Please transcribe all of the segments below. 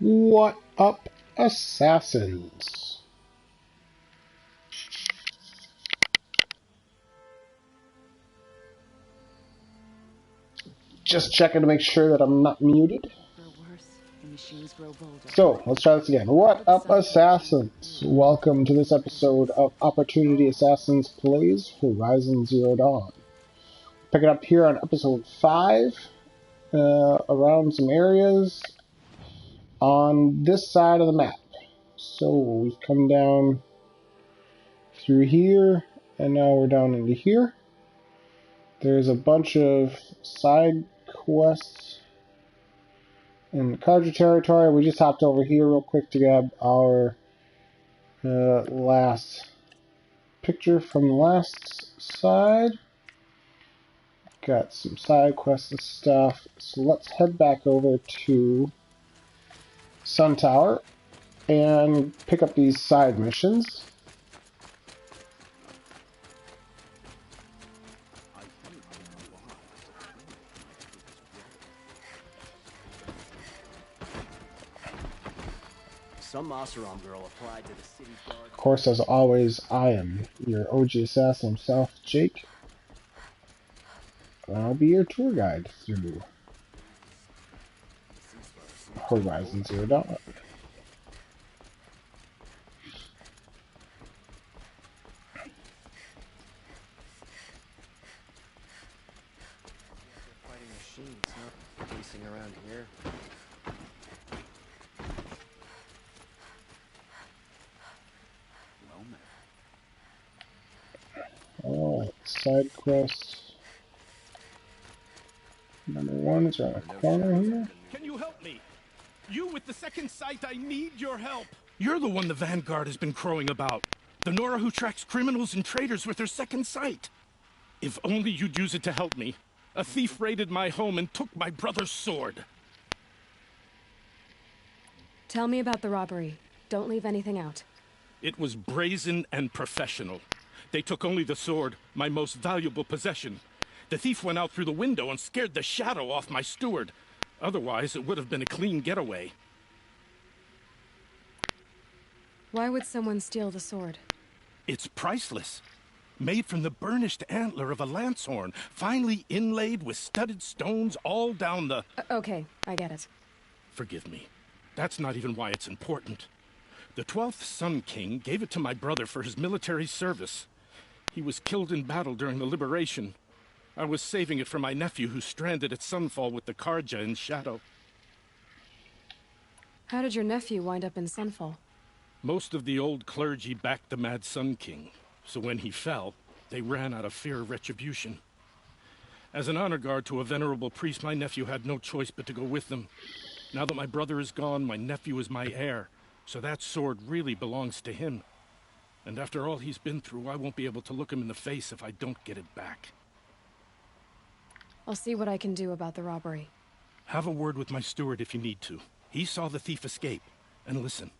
What up, assassins? Just checking to make sure that I'm not muted. So, let's try this again. What up, assassins? Welcome to this episode of Opportunity Assassins Plays Horizon Zero Dawn. Pick it up here on episode 5, around some areas on this side of the map. So, we've come down through here, and now we're down into here. There's a bunch of side quests in the Carja territory. We just hopped over here real quick to grab our last picture from the last side. Got some side quests and stuff. So let's head back over to Sun Tower and pick up these side missions. Some Oseram girl applied to the city guard. Of course, as always, I am your OG assassin himself, Jake. And I'll be your tour guide through Horizon Zero Dawn. Fighting machines, not racing around here. Alright, side quest number 1 is around the corner here. Can you help me? You with the second sight, I need your help. You're the one the Vanguard has been crowing about. The Nora who tracks criminals and traitors with her second sight. If only you'd use it to help me. A thief raided my home and took my brother's sword. Tell me about the robbery. Don't leave anything out. It was brazen and professional. They took only the sword, my most valuable possession. The thief went out through the window and scared the shadow off my steward. Otherwise, it would have been a clean getaway. Why would someone steal the sword? It's priceless. Made from the burnished antler of a lancehorn, finely inlaid with studded stones all down the... Okay, I get it. Forgive me. That's not even why it's important. The 12th Sun King gave it to my brother for his military service. He was killed in battle during the liberation. I was saving it for my nephew who's stranded at Sunfall with the Carja in shadow. How did your nephew wind up in Sunfall? Most of the old clergy backed the Mad Sun King, so when he fell, they ran out of fear of retribution. As an honor guard to a venerable priest, my nephew had no choice but to go with them. Now that my brother is gone, my nephew is my heir, so that sword really belongs to him. And after all he's been through, I won't be able to look him in the face if I don't get it back. I'll see what I can do about the robbery. Have a word with my steward if you need to. He saw the thief escape. And listen,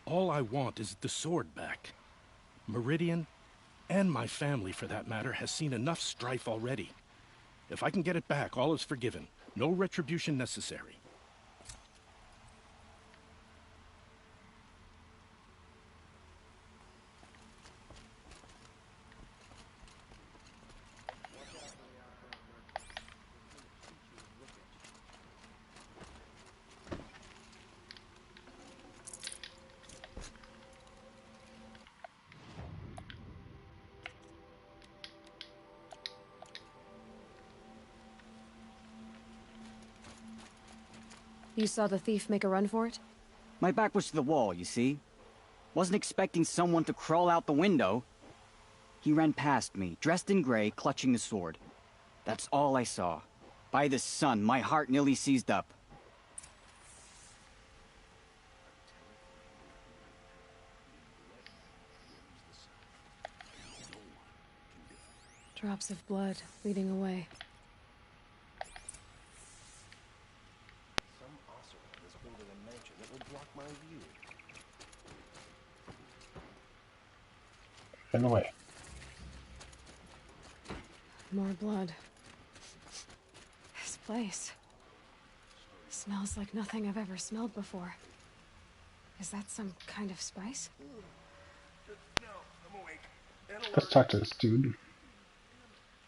all I want is the sword back. Meridian, and my family for that matter, has seen enough strife already. If I can get it back, all is forgiven. No retribution necessary. You saw the thief make a run for it? My back was to the wall, you see? Wasn't expecting someone to crawl out the window. He ran past me, dressed in gray, clutching the sword. That's all I saw. By the sun, my heart nearly seized up. Drops of blood leading away. Some Oseram has built a mansion that will block my view. In the way. More blood. This place smells like nothing I've ever smelled before. Is that some kind of spice? Let's talk to this dude.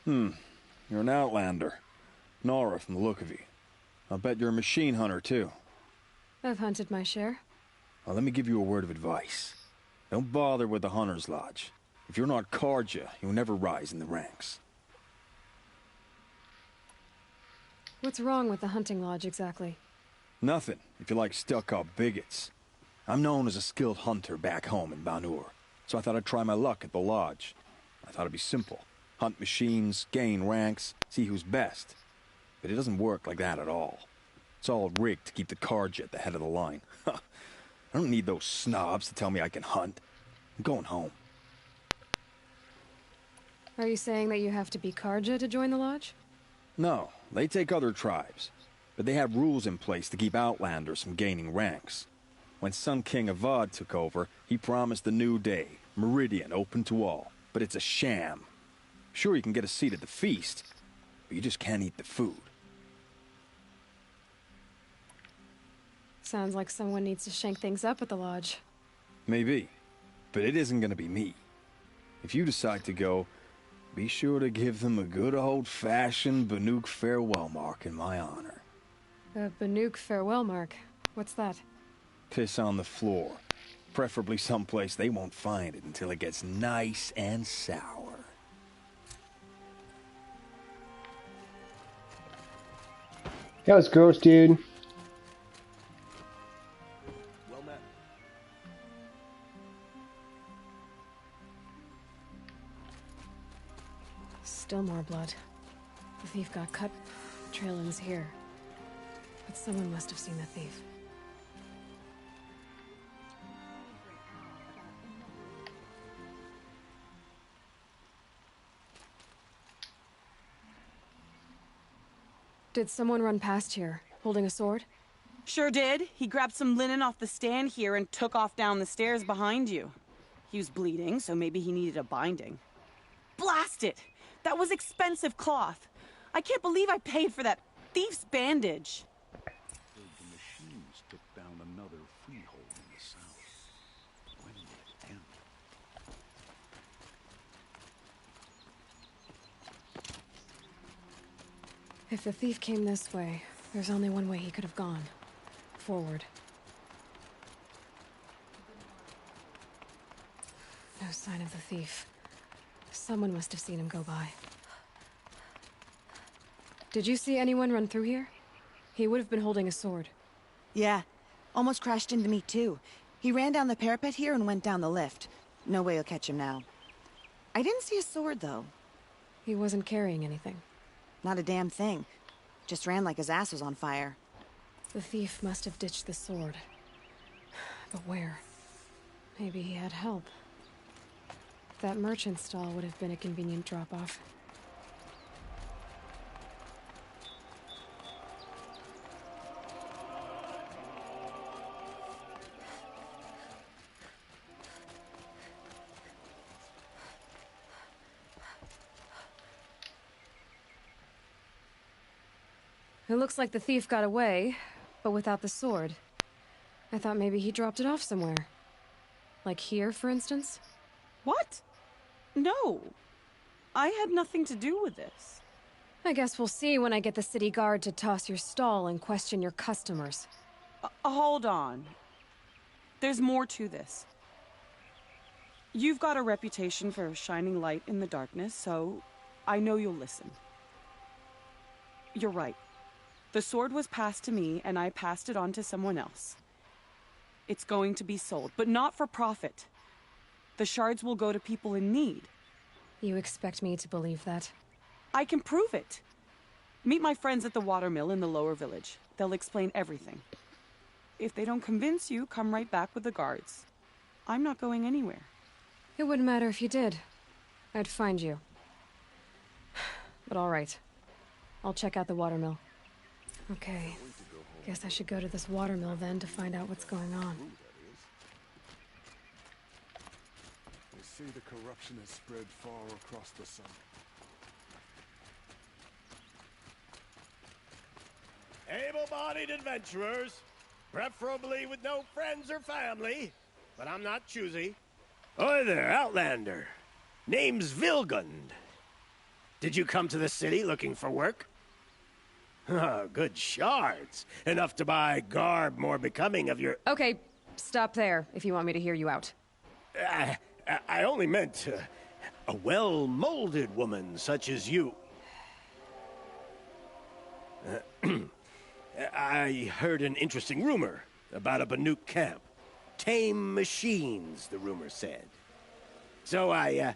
You're an outlander. Nora from the look of you. I'll bet you're a machine hunter, too. I've hunted my share. Well, let me give you a word of advice. Don't bother with the Hunter's Lodge. If you're not Karja, you'll never rise in the ranks. What's wrong with the hunting lodge, exactly? Nothing, if you like stuck-up bigots. I'm known as a skilled hunter back home in Banur, so I thought I'd try my luck at the lodge. I thought it'd be simple. Hunt machines, gain ranks, see who's best. But it doesn't work like that at all. It's all rigged to keep the Karja at the head of the line. I don't need those snobs to tell me I can hunt. I'm going home. Are you saying that you have to be Karja to join the lodge? No, they take other tribes. But they have rules in place to keep outlanders from gaining ranks. When Sun King Avad took over, he promised a new day, Meridian open to all. But it's a sham. Sure, you can get a seat at the feast, but you just can't eat the food. Sounds like someone needs to shank things up at the lodge. Maybe, but it isn't gonna be me. If you decide to go, be sure to give them a good old-fashioned Banuk farewell mark in my honor. A Banuk farewell mark. What's that? Piss on the floor. Preferably someplace they won't find it until it gets nice and sour. That was gross, dude. Well met. Still more blood. The thief got cut. Trail ends here. But someone must have seen the thief. Did someone run past here, holding a sword? Sure did. He grabbed some linen off the stand here and took off down the stairs behind you. He was bleeding, so maybe he needed a binding. Blast it! That was expensive cloth. I can't believe I paid for that thief's bandage. The machines took down another freehold in the south. When will it end? If the thief came this way, there's only one way he could have gone. Forward. No sign of the thief. Someone must have seen him go by. Did you see anyone run through here? He would have been holding a sword. Yeah. Almost crashed into me, too. He ran down the parapet here and went down the lift. No way you'll catch him now. I didn't see a sword, though. He wasn't carrying anything. Not a damn thing. Just ran like his ass was on fire. The thief must have ditched the sword. But where? Maybe he had help. That merchant stall would have been a convenient drop-off. It looks like the thief got away, but without the sword. I thought maybe he dropped it off somewhere. Like here, for instance? What? No. I had nothing to do with this. I guess we'll see when I get the city guard to toss your stall and question your customers. Hold on. There's more to this. You've got a reputation for shining light in the darkness, so I know you'll listen. You're right. The sword was passed to me, and I passed it on to someone else. It's going to be sold, but not for profit. The shards will go to people in need. You expect me to believe that? I can prove it. Meet my friends at the watermill in the lower village. They'll explain everything. If they don't convince you, come right back with the guards. I'm not going anywhere. It wouldn't matter if you did. I'd find you. But all right. I'll check out the watermill. Okay. Guess I should go to this watermill then to find out what's going on. They say the corruption has spread far across the sun. Able-bodied adventurers, Preferably with no friends or family, but I'm not choosy. Oi there, Outlander. Name's Vilgund. Did you come to the city looking for work? Oh, good shards. Enough to buy garb more becoming of your... Okay, stop there if you want me to hear you out. I only meant a well-molded woman such as you. I heard an interesting rumor about a Banuk camp. Tame machines, the rumor said. So I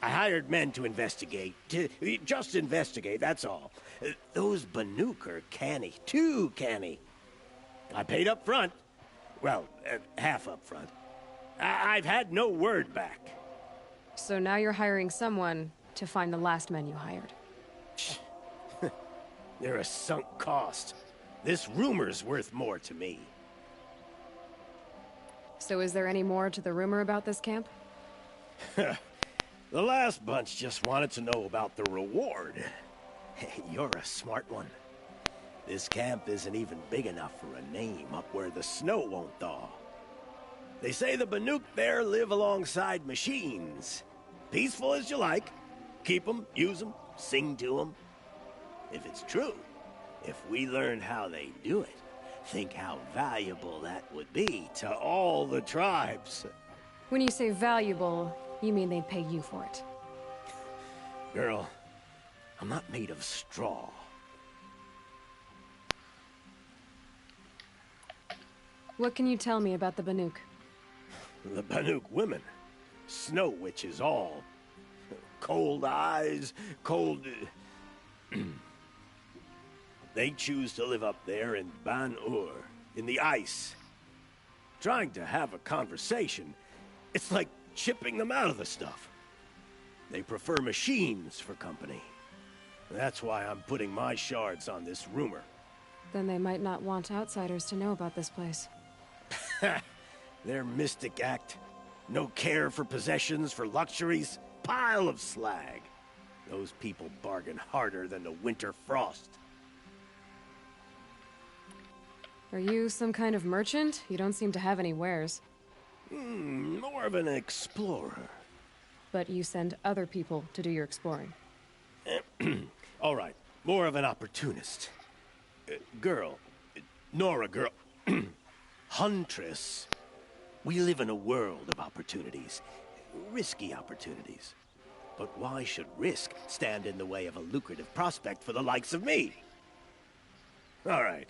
hired men to investigate. Just investigate, that's all. Those Banuk are canny, too canny. I paid up front. Well, half up front. I've had no word back. So now you're hiring someone to find the last men you hired. They're a sunk cost. This rumor's worth more to me. So is there any more to the rumor about this camp? The last bunch just wanted to know about the reward. You're a smart one. This camp isn't even big enough for a name up where the snow won't thaw. They say the Banuk there live alongside machines. Peaceful as you like. Keep them, use them, sing to them. If it's true, if we learn how they do it, think how valuable that would be to all the tribes. When you say valuable, you mean they'd pay you for it. Girl, I'm not made of straw. What can you tell me about the Banuk? The Banuk women. Snow witches all. Cold eyes, cold... They choose to live up there in Ban-Ur, in the ice. Trying to have a conversation, it's like chipping them out of the stuff. They prefer machines for company. That's why I'm putting my shards on this rumor. Then they might not want outsiders to know about this place. Their mystic act. No care for possessions, for luxuries. Pile of slag. Those people bargain harder than the winter frost. Are you some kind of merchant? You don't seem to have any wares. More of an explorer. But you send other people to do your exploring. All right, more of an opportunist. Girl. Nora girl. Huntress. We live in a world of opportunities. Risky opportunities. But why should risk stand in the way of a lucrative prospect for the likes of me? All right.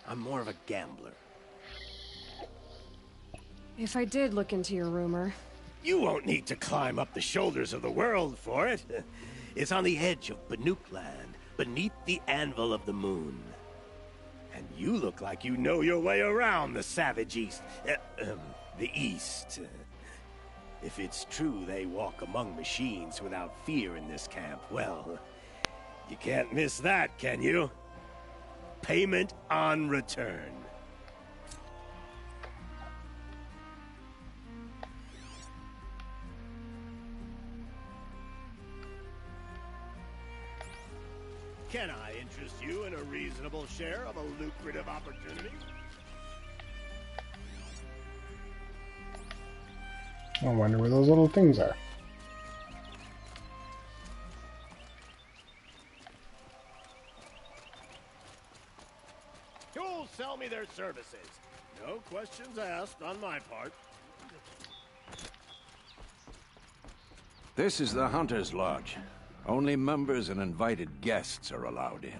I'm more of a gambler. If I did look into your rumor... You won't need to climb up the shoulders of the world for it. It's on the edge of Banuk land, beneath the anvil of the moon. And you look like you know your way around the savage east. The east. If it's true they walk among machines without fear in this camp, well, you can't miss that, can you? Payment on return. Can I interest you in a reasonable share of a lucrative opportunity? I wonder where those little things are. Who'll sell me their services? No questions asked on my part. This is the Hunter's Lodge. Only members and invited guests are allowed in.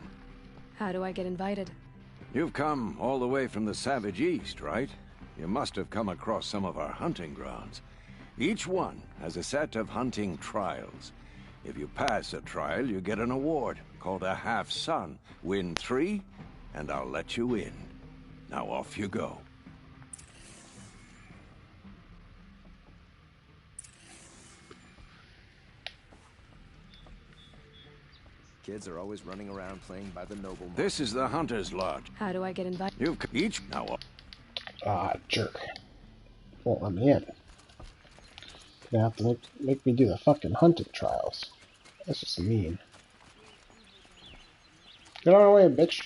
How do I get invited? You've come all the way from the Savage East, right? You must have come across some of our hunting grounds. Each one has a set of hunting trials. If you pass a trial, you get an award called a half-sun. Win 3, and I'll let you in. Now off you go. Kids are always running around playing by the noble. This is the Hunter's Lodge. How do I get invited? You've each now. Ah, jerk. Won't let me in. Gonna have to make me do the fucking hunting trials. That's just mean. Get on our way, bitch.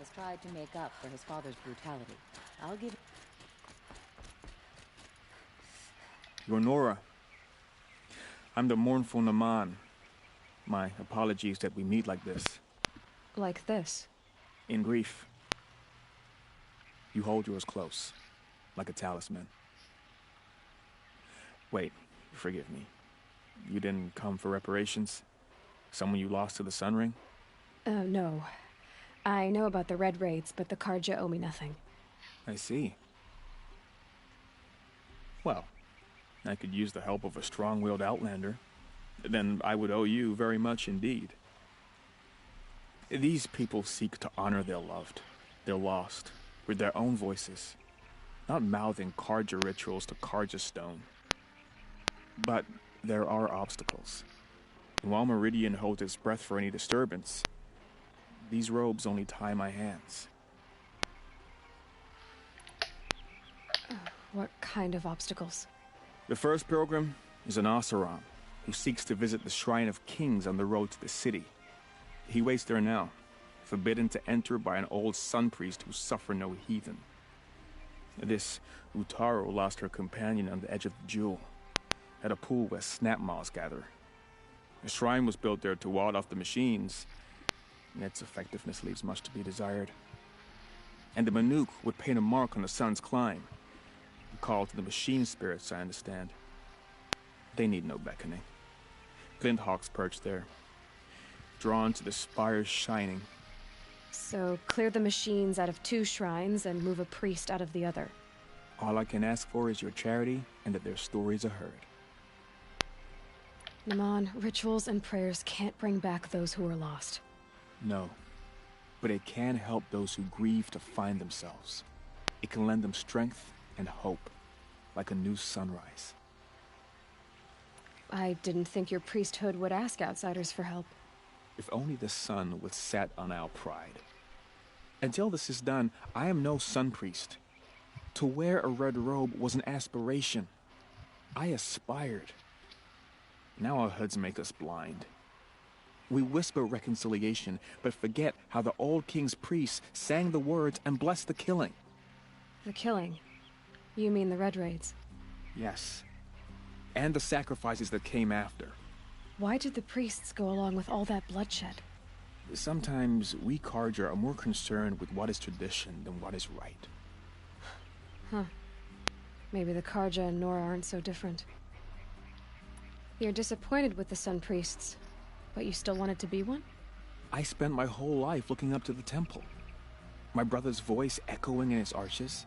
has tried to make up for his father's brutality. I'll give... You're Nora. I'm the mournful Naman. My apologies that we meet like this. Like this? In grief. You hold yours close, like a talisman. Wait, forgive me. You didn't come for reparations? Someone you lost to the Sun Ring? No. I know about the Red Raids, but the Karja owe me nothing. I see. Well, I could use the help of a strong-willed outlander. Then I would owe you very much indeed. These people seek to honor their loved, their lost, with their own voices, not mouthing Karja rituals to Karja stone. But there are obstacles. And while Meridian holds its breath for any disturbance, these robes only tie my hands. What kind of obstacles? The first pilgrim is an Oseram who seeks to visit the Shrine of Kings on the road to the city. He waits there now, forbidden to enter by an old sun priest who suffer no heathen. This Utaro lost her companion on the edge of the jewel, at a pool where snap moths gather. The shrine was built there to ward off the machines, and its effectiveness leaves much to be desired. And the Manuk would paint a mark on the sun's climb, a call to the machine spirits, I understand. They need no beckoning. Glint hawks perch there, drawn to the spire's shining. So clear the machines out of 2 shrines and move a priest out of the other. All I can ask for is your charity and that their stories are heard. Naman, rituals and prayers can't bring back those who are lost. No, but it can help those who grieve to find themselves. It can lend them strength and hope, like a new sunrise. I didn't think your priesthood would ask outsiders for help. If only the sun would set on our pride. Until this is done, I am no sun priest. To wear a red robe was an aspiration. I aspired. Now our hoods make us blind. We whisper reconciliation, but forget how the old king's priests sang the words and blessed the killing. The killing? You mean the Red Raids? Yes. And the sacrifices that came after. Why did the priests go along with all that bloodshed? Sometimes we Karja are more concerned with what is tradition than what is right. Huh. Maybe the Karja and Nora aren't so different. You're disappointed with the Sun Priests, but you still wanted to be one? I spent my whole life looking up to the temple. My brother's voice echoing in its arches.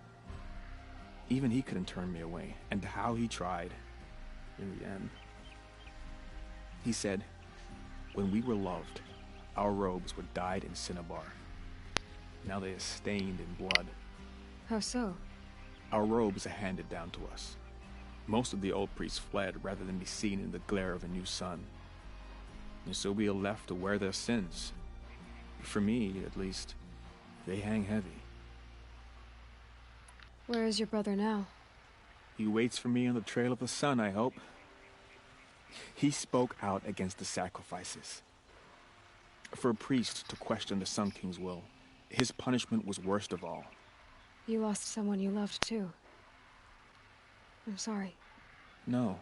Even he couldn't turn me away, and how he tried. In the end. He said, when we were loved, our robes were dyed in cinnabar. Now they are stained in blood. How so? Our robes are handed down to us. Most of the old priests fled rather than be seen in the glare of a new sun. And so we are left to wear their sins. For me, at least, they hang heavy. Where is your brother now? He waits for me on the trail of the sun, I hope. He spoke out against the sacrifices. For a priest to question the Sun King's will, his punishment was worst of all. You lost someone you loved, too. I'm sorry. No,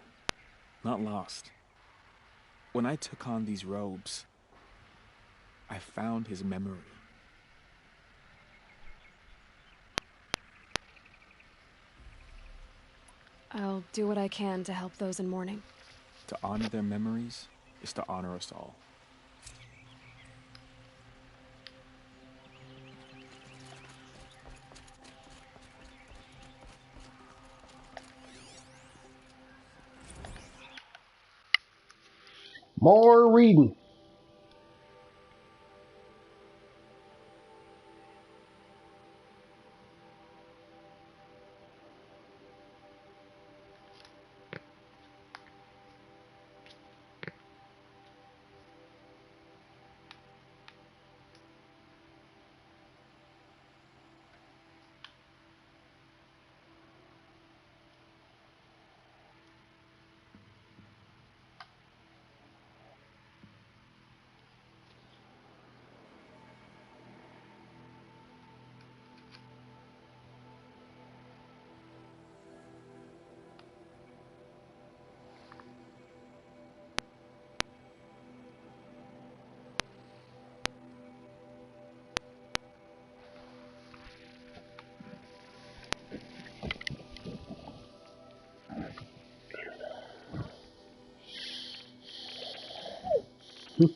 not lost. When I took on these robes, I found his memory. I'll do what I can to help those in mourning. To honor their memories is to honor us all. More reading. Well,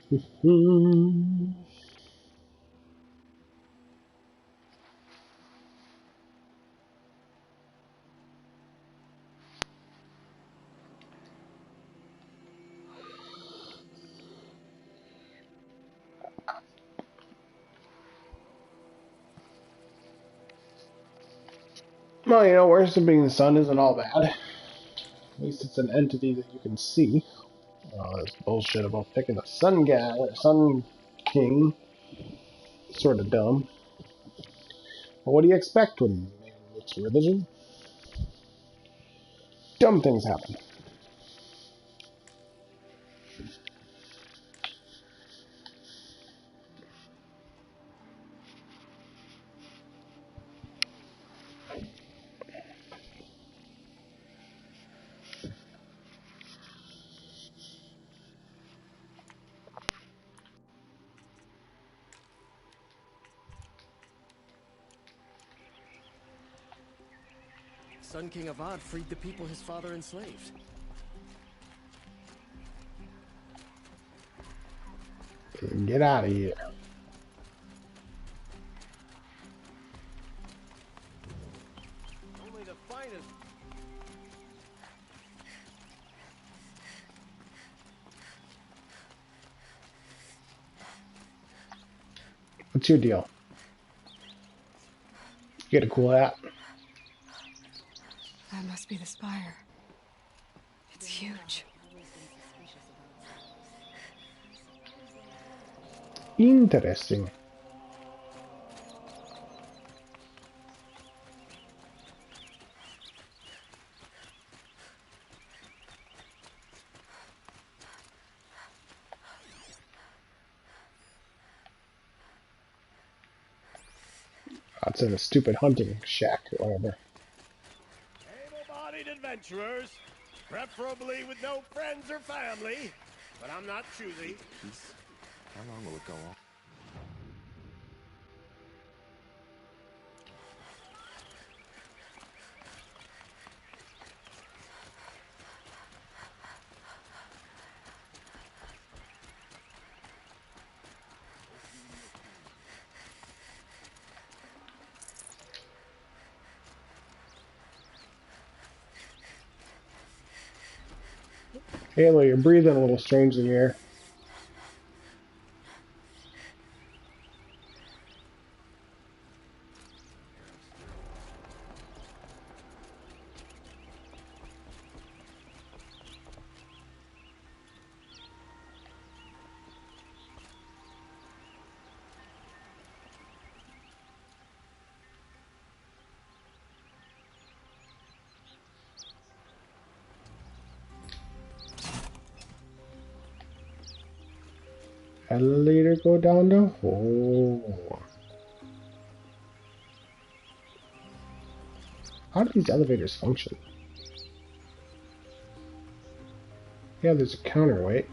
you know, worshipping the sun isn't all bad. At least it's an entity that you can see. This bullshit about picking a sun guy or sun king. Sort of dumb. But what do you expect when it's religion? Dumb things happen. Sun King Avad freed the people his father enslaved. Get out of here. Only the finest. What's your deal? You get a cool hat. That must be the spire. It's huge. Interesting. That's in a stupid hunting shack or whatever. Able-bodied adventurers, preferably with no friends or family, but I'm not choosy. How long will it go on? Halo, you're breathing a little strangely here. Elevator go down the hole. How do these elevators function? Yeah, there's a counterweight.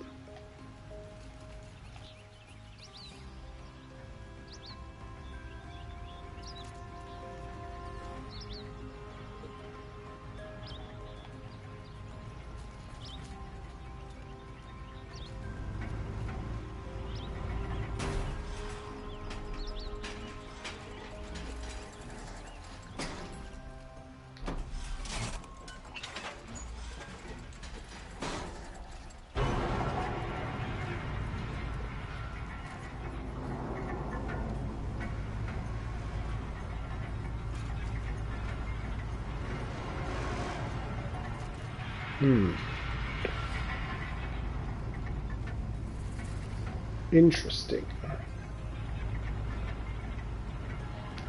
Interesting.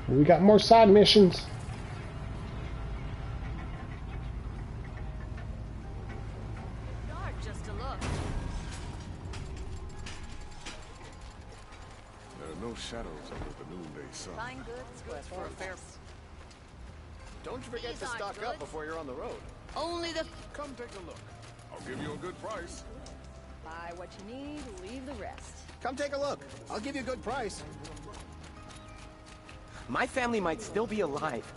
We got more side missions. Dark just to look. There are no shadows under the noonday sun. Buying goods for a fair. Don't forget to stock up before you're on the road. Only the. Come take a look. I'll give you a good price. Buy what you need, leave the rest. Come take a look. I'll give you a good price. My family might still be alive,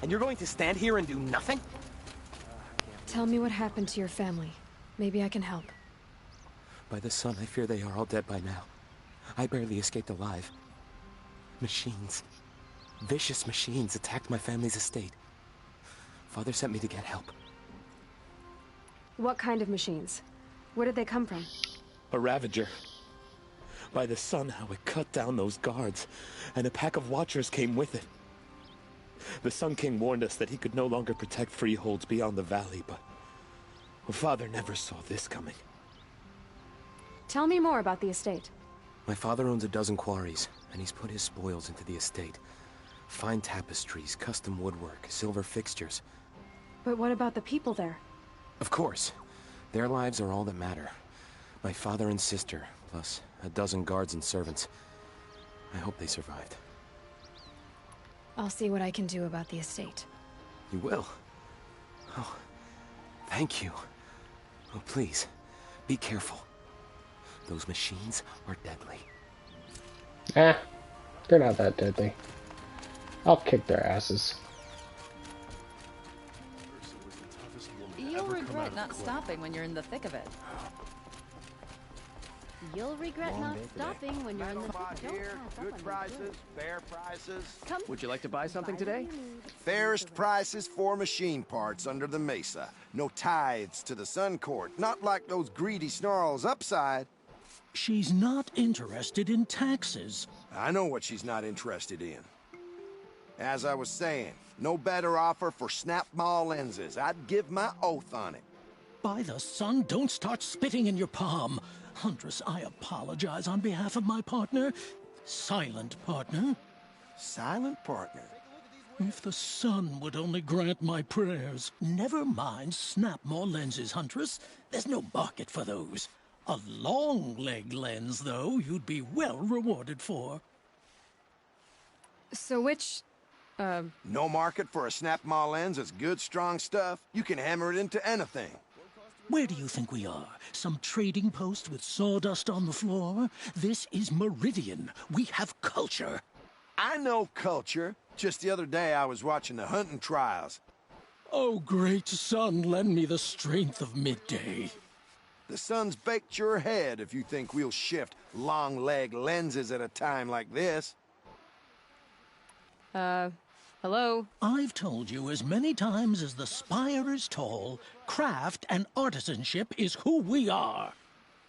and you're going to stand here and do nothing? Tell me what happened to your family. Maybe I can help. By the sun, I fear they are all dead by now. I barely escaped alive. Machines. Vicious machines attacked my family's estate. Father sent me to get help. What kind of machines? Where did they come from? A Ravager. By the sun, how it cut down those guards, and a pack of watchers came with it. The Sun King warned us that he could no longer protect freeholds beyond the valley, but Father never saw this coming. Tell me more about the estate. My father owns a dozen quarries, and he's put his spoils into the estate. Fine tapestries, custom woodwork, silver fixtures. But what about the people there? Of course. Their lives are all that matter. My father and sister, plus a dozen guards and servants. I hope they survived. I'll see what I can do about the estate. You will? Oh, thank you. Oh, please, be careful. Those machines are deadly. They're not that deadly. I'll kick their asses. You'll regret not stopping when you're in the thick of it. You'll regret not stopping when you're in the Here, good prices, fair prices. Would you like to buy something today? Fairest prices for machine parts under the mesa. No tithes to the Sun Court. Not like those greedy snarls upside. She's not interested in taxes. I know what she's not interested in. As I was saying, no better offer for snap maw lenses. I'd give my oath on it. By the sun, don't start spitting in your palm. Huntress, I apologize on behalf of my partner. Silent partner. Silent partner? If the sun would only grant my prayers. Never mind snap maw lenses, Huntress. There's no market for those. A long leg lens, though, you'd be well rewarded for. So which, No market for a snap maw lens is good, strong stuff. You can hammer it into anything. Where do you think we are? Some trading post with sawdust on the floor? This is Meridian. We have culture. I know culture. Just the other day I was watching the hunting trials. Oh, great sun, lend me the strength of midday. The sun's baked your head if you think we'll shift long leg lenses at a time like this. Hello? I've told you as many times as the spire is tall, craft and artisanship is who we are.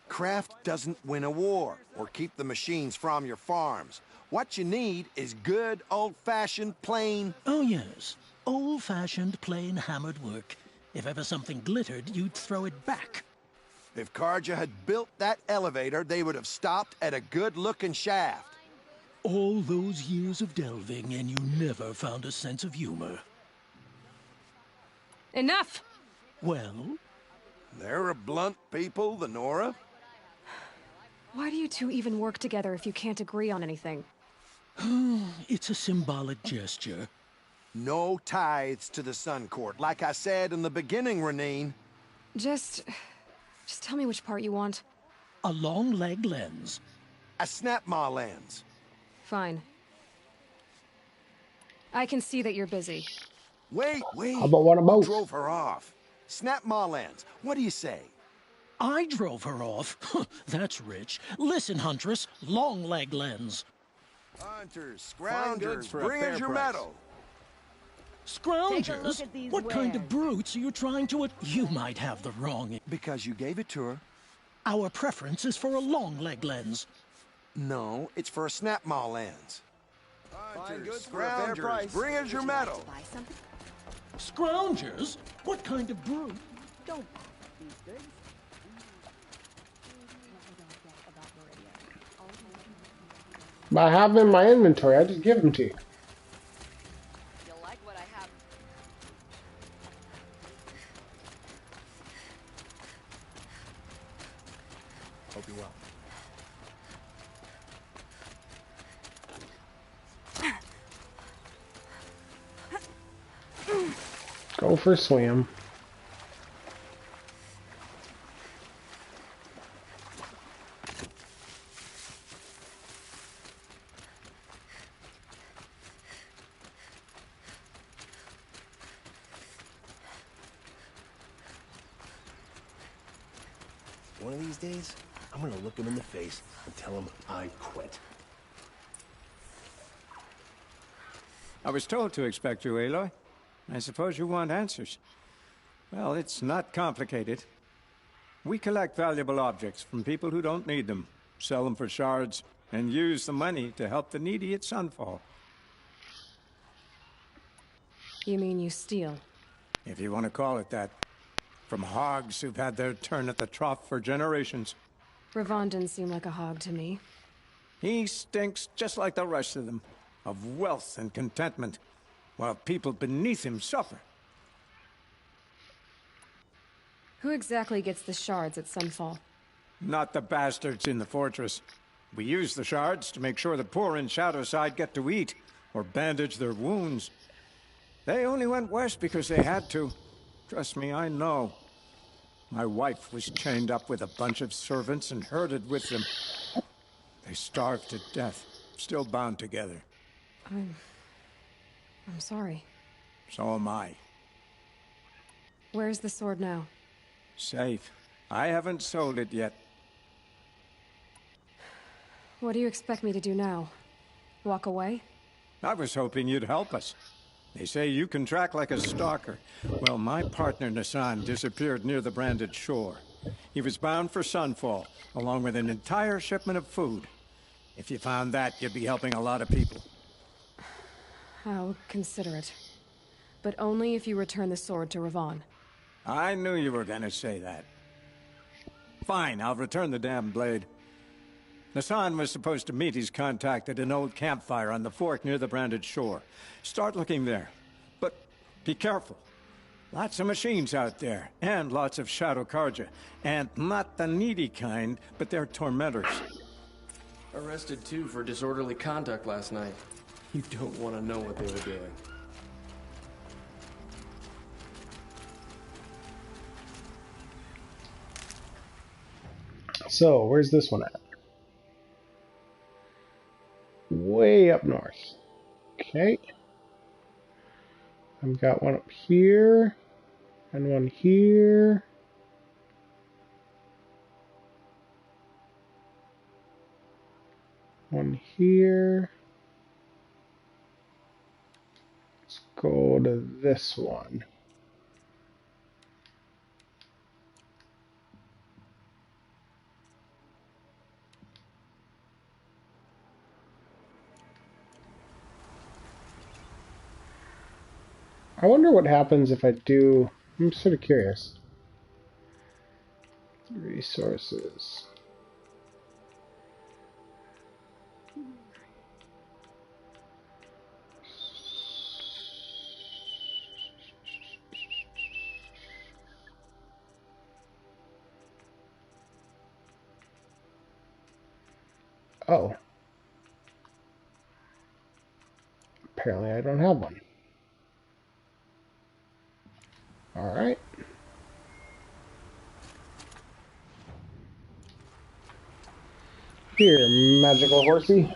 Craft doesn't win a war or keep the machines from your farms. What you need is good, old-fashioned, plain... Oh, yes. Old-fashioned, plain hammered work. If ever something glittered, you'd throw it back. If Karja had built that elevator, they would have stopped at a good-looking shaft. All those years of delving, and you never found a sense of humor. Enough! Well? They're a blunt people, the Nora. Why do you two even work together if you can't agree on anything? It's a symbolic gesture. No tithes to the Sun Court, like I said in the beginning, Renine. Just tell me which part you want. A long leg lens. A snap maw lens. Fine. I can see that you're busy. Wait. How about one of both? Who drove her off? Snap maw lens. What do you say? I drove her off. That's rich. Listen, Huntress, long leg lens. Hunters, scroungers, bring us your metal. Scroungers? What kind of brutes are you trying to... You might have the wrong... Because you gave it to her. Our preference is for a long leg lens. No, it's for a snap maw lens. Hunters, scroungers, bring us your metal. Scroungers? What kind of brute? Don't. I have them in my inventory. I just give them to you. You'll like what I have. Hope you're well. Go for a swim. One of these days, I'm gonna look him in the face and tell him I quit. I was told to expect you, Aloy. I suppose you want answers. Well, it's not complicated. We collect valuable objects from people who don't need them, sell them for shards, and use the money to help the needy at Sunfall. You mean you steal? If you want to call it that. From hogs who've had their turn at the trough for generations. Ravon didn't seem like a hog to me. He stinks just like the rest of them, of wealth and contentment, while people beneath him suffer. Who exactly gets the shards at Sunfall? Not the bastards in the fortress. We use the shards to make sure the poor in Shadowside get to eat, or bandage their wounds. They only went west because they had to. Trust me, I know. My wife was chained up with a bunch of servants and herded with them. They starved to death, still bound together. I'm sorry. So am I. Where's the sword now? Safe. I haven't sold it yet. What do you expect me to do now? Walk away? I was hoping you'd help us. They say you can track like a stalker. Well, my partner Nassan disappeared near the branded shore. He was bound for Sunfall, along with an entire shipment of food. If you found that, you'd be helping a lot of people. I'll consider it. But only if you return the sword to Ravon. I knew you were gonna say that. Fine, I'll return the damn blade. Nassan was supposed to meet his contact at an old campfire on the fork near the branded shore. Start looking there. But be careful. Lots of machines out there, and lots of Shadow Karja. And not the needy kind, but they're tormentors. Arrested too for disorderly conduct last night. You don't want to know what they were doing. So, where's this one at? Way up north. Okay. I've got one up here, and one here. One here. Let's go to this one. I wonder what happens if I do... I'm sort of curious. Resources. Oh. Apparently I don't have one. Alright. Here, magical horsey.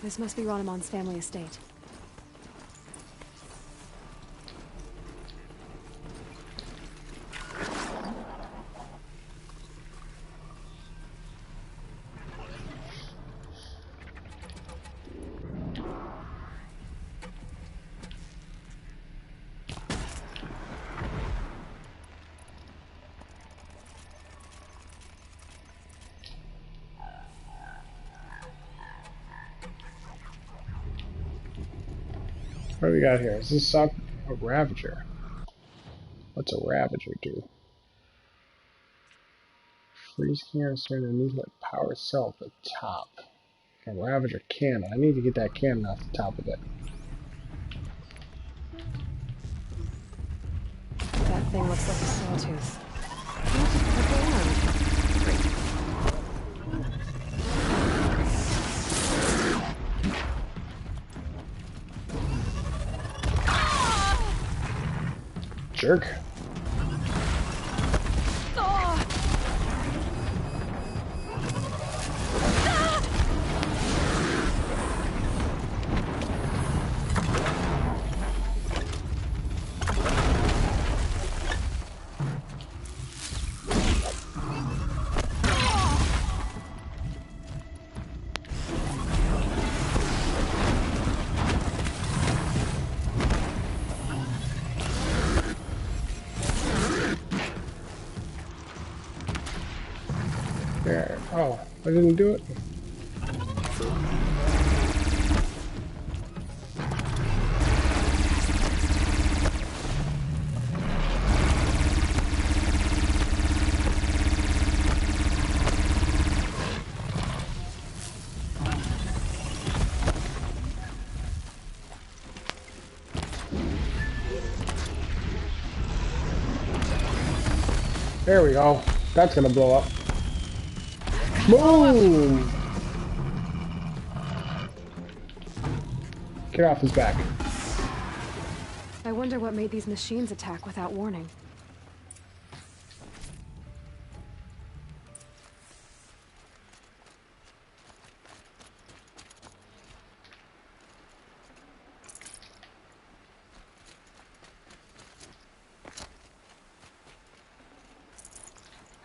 This must be Ronamon's family estate. What do we got here? Is this a Ravager? What's a Ravager do? Freeze canister underneath that power cell at the top. A Ravager cannon. I need to get that cannon off the top of it. That thing looks like a sawtooth. What's a purple one? Great. Jerk. There. Oh, I didn't do it. There we go. That's gonna blow up. Boom! Get off his back. I wonder what made these machines attack without warning.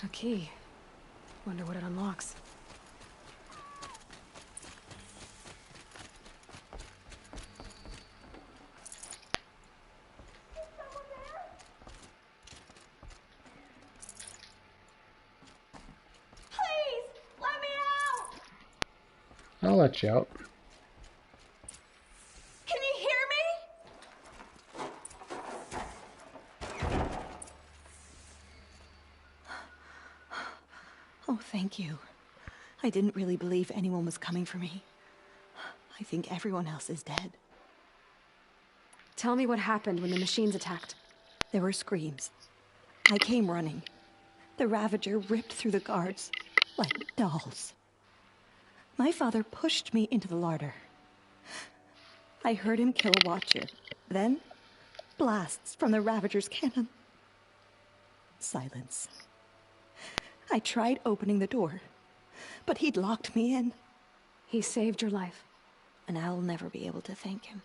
A key. Wonder what it unlocks. Please, let me out! I'll let you out. Can you hear me? Oh, thank you. I didn't really believe anyone was coming for me. I think everyone else is dead. Tell me what happened when the machines attacked. There were screams. I came running. The Ravager ripped through the guards like dolls. My father pushed me into the larder. I heard him kill a watcher. Then, blasts from the Ravager's cannon. Silence. I tried opening the door, but he'd locked me in. He saved your life. And I'll never be able to thank him.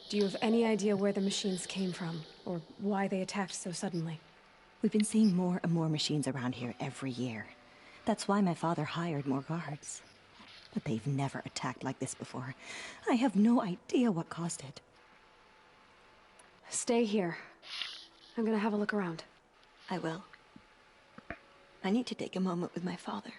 Do you have any idea where the machines came from, or why they attacked so suddenly? We've been seeing more and more machines around here every year. That's why my father hired more guards. But they've never attacked like this before. I have no idea what caused it. Stay here. I'm gonna have a look around. I will. I need to take a moment with my father.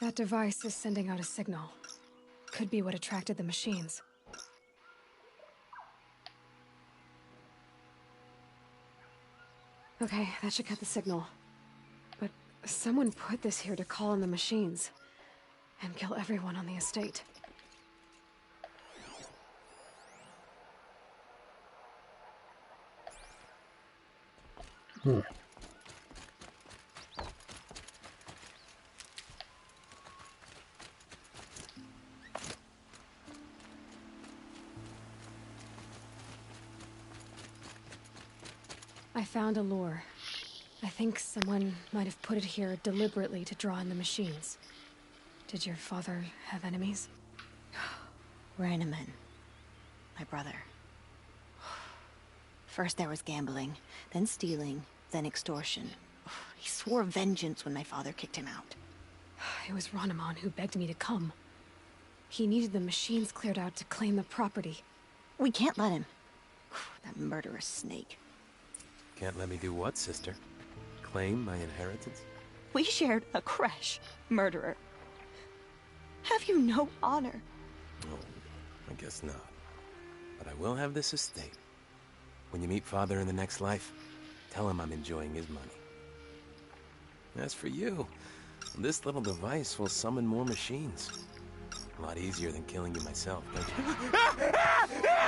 That device is sending out a signal. Could be what attracted the machines. Okay, that should cut the signal. But someone put this here to call in the machines. And kill everyone on the estate. I found a lure. I think someone might have put it here deliberately to draw in the machines. Did your father have enemies? Rainaman. My brother. First there was gambling, then stealing, then extortion. He swore vengeance when my father kicked him out. It was Rainaman who begged me to come. He needed the machines cleared out to claim the property. We can't let him. That murderous snake. Can't let me do what, sister? Claim my inheritance? We shared a creche, murderer. Have you no honor? Oh, I guess not. But I will have this estate. When you meet Father in the next life, tell him I'm enjoying his money. As for you, this little device will summon more machines. A lot easier than killing you myself, don't you?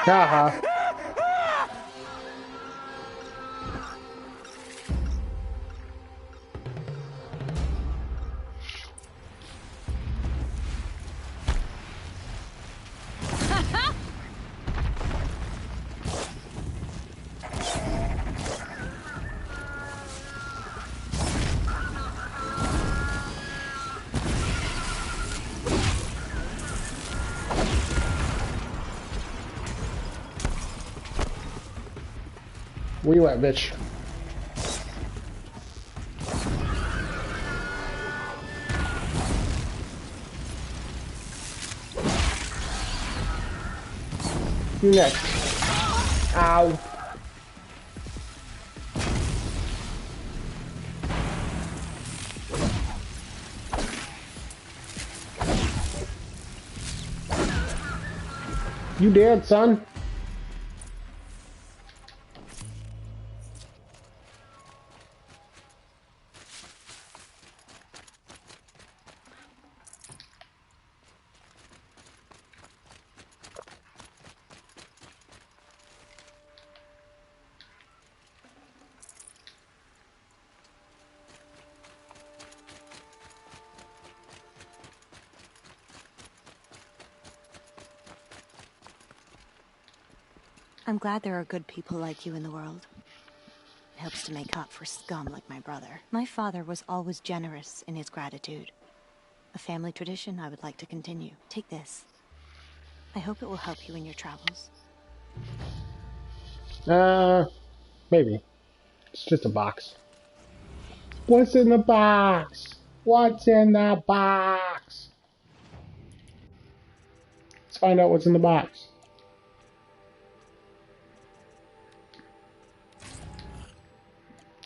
Haha. Where you at, bitch? You next. Ow. You dead, son? I'm glad there are good people like you in the world. It helps to make up for scum like my brother. My father was always generous in his gratitude. A family tradition I would like to continue. Take this. I hope it will help you in your travels. Maybe. It's just a box. What's in the box? What's in the box? Let's find out what's in the box.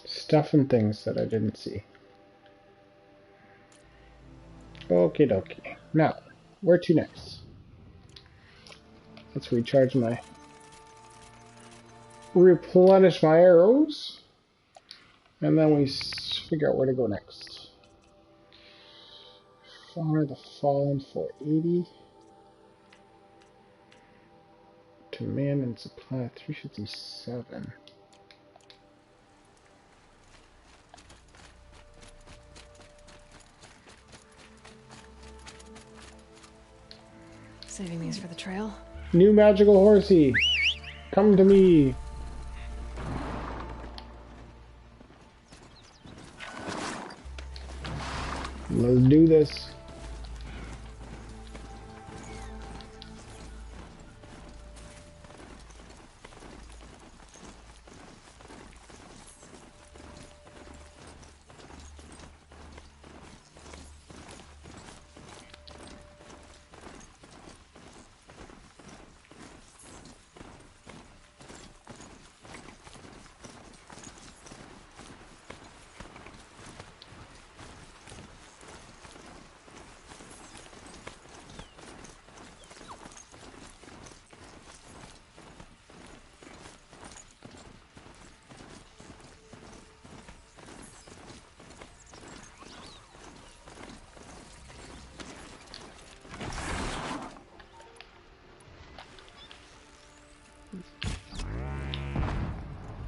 Stuff and things that I didn't see. Okie dokie. Now, where to next? Let's recharge my... replenish my arrows. And then we figure out where to go next. Honor the Fallen 480. To man and supply 357. Saving these for the trail. New magical horsey. Come to me. Let's do this.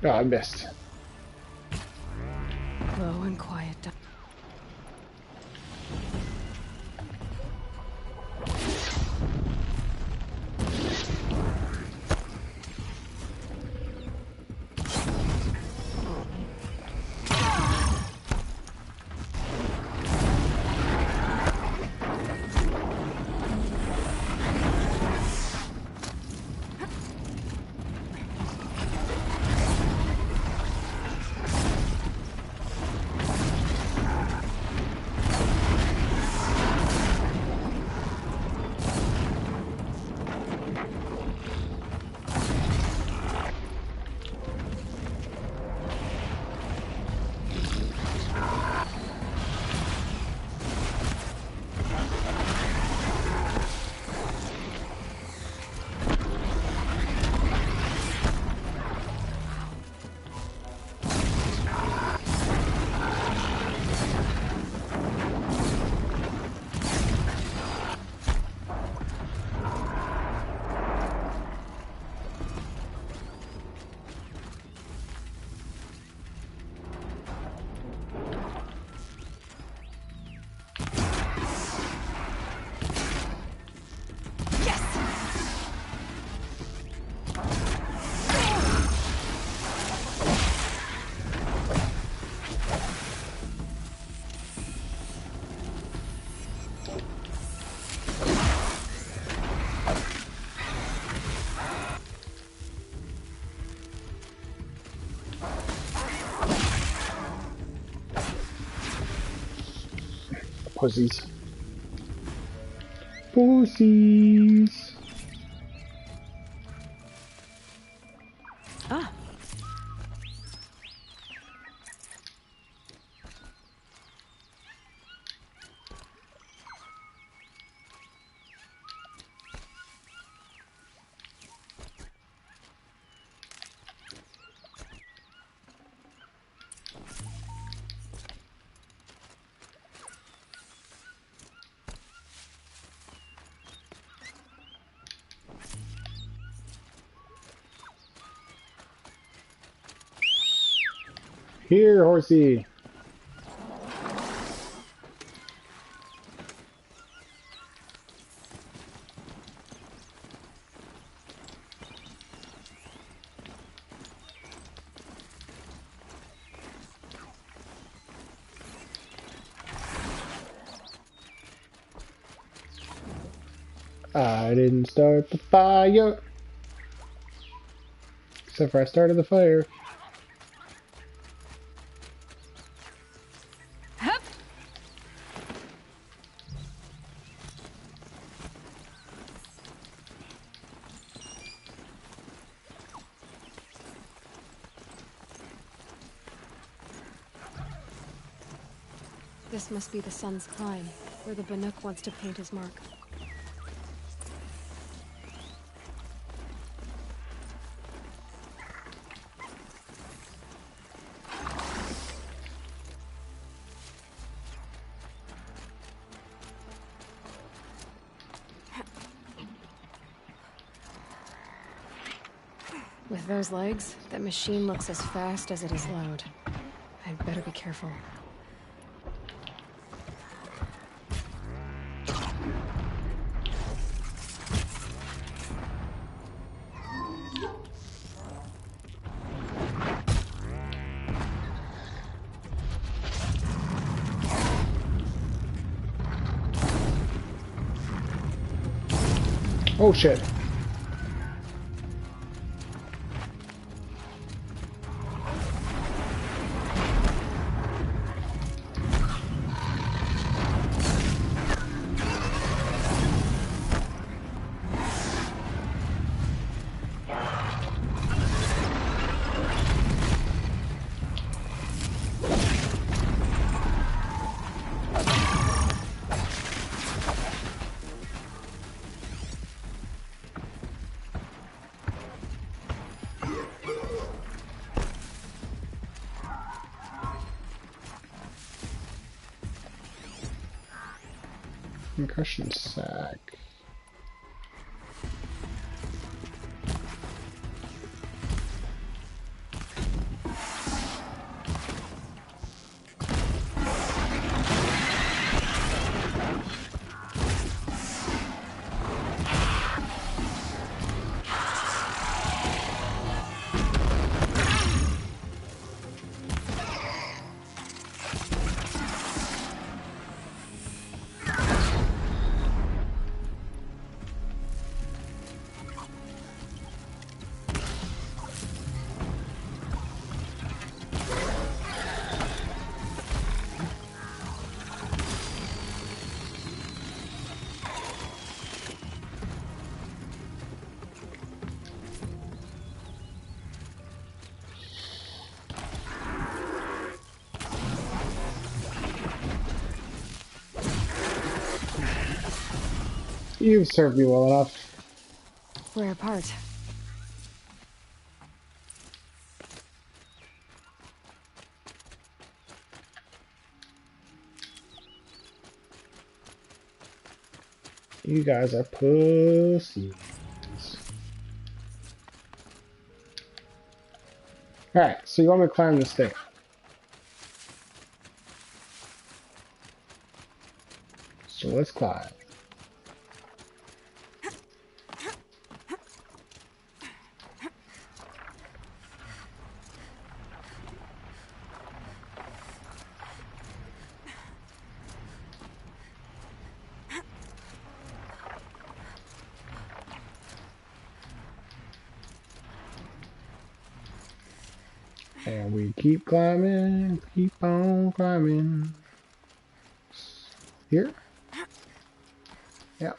Oh, I missed. and quiet. Pussies. Pussies. Ah. Here, horsey. I didn't start the fire. Except for I started the fire. Hup. This must be the sun's climb, where the Bannock wants to paint his mark. With those legs, that machine looks as fast as it is loud. I'd better be careful. Oh shit. Concussion sack. You've served me well enough. Rare part. You guys are pussies. Alright, so you want me to climb this thing? So let's climb. And we keep climbing, keep on climbing. Here? Yeah.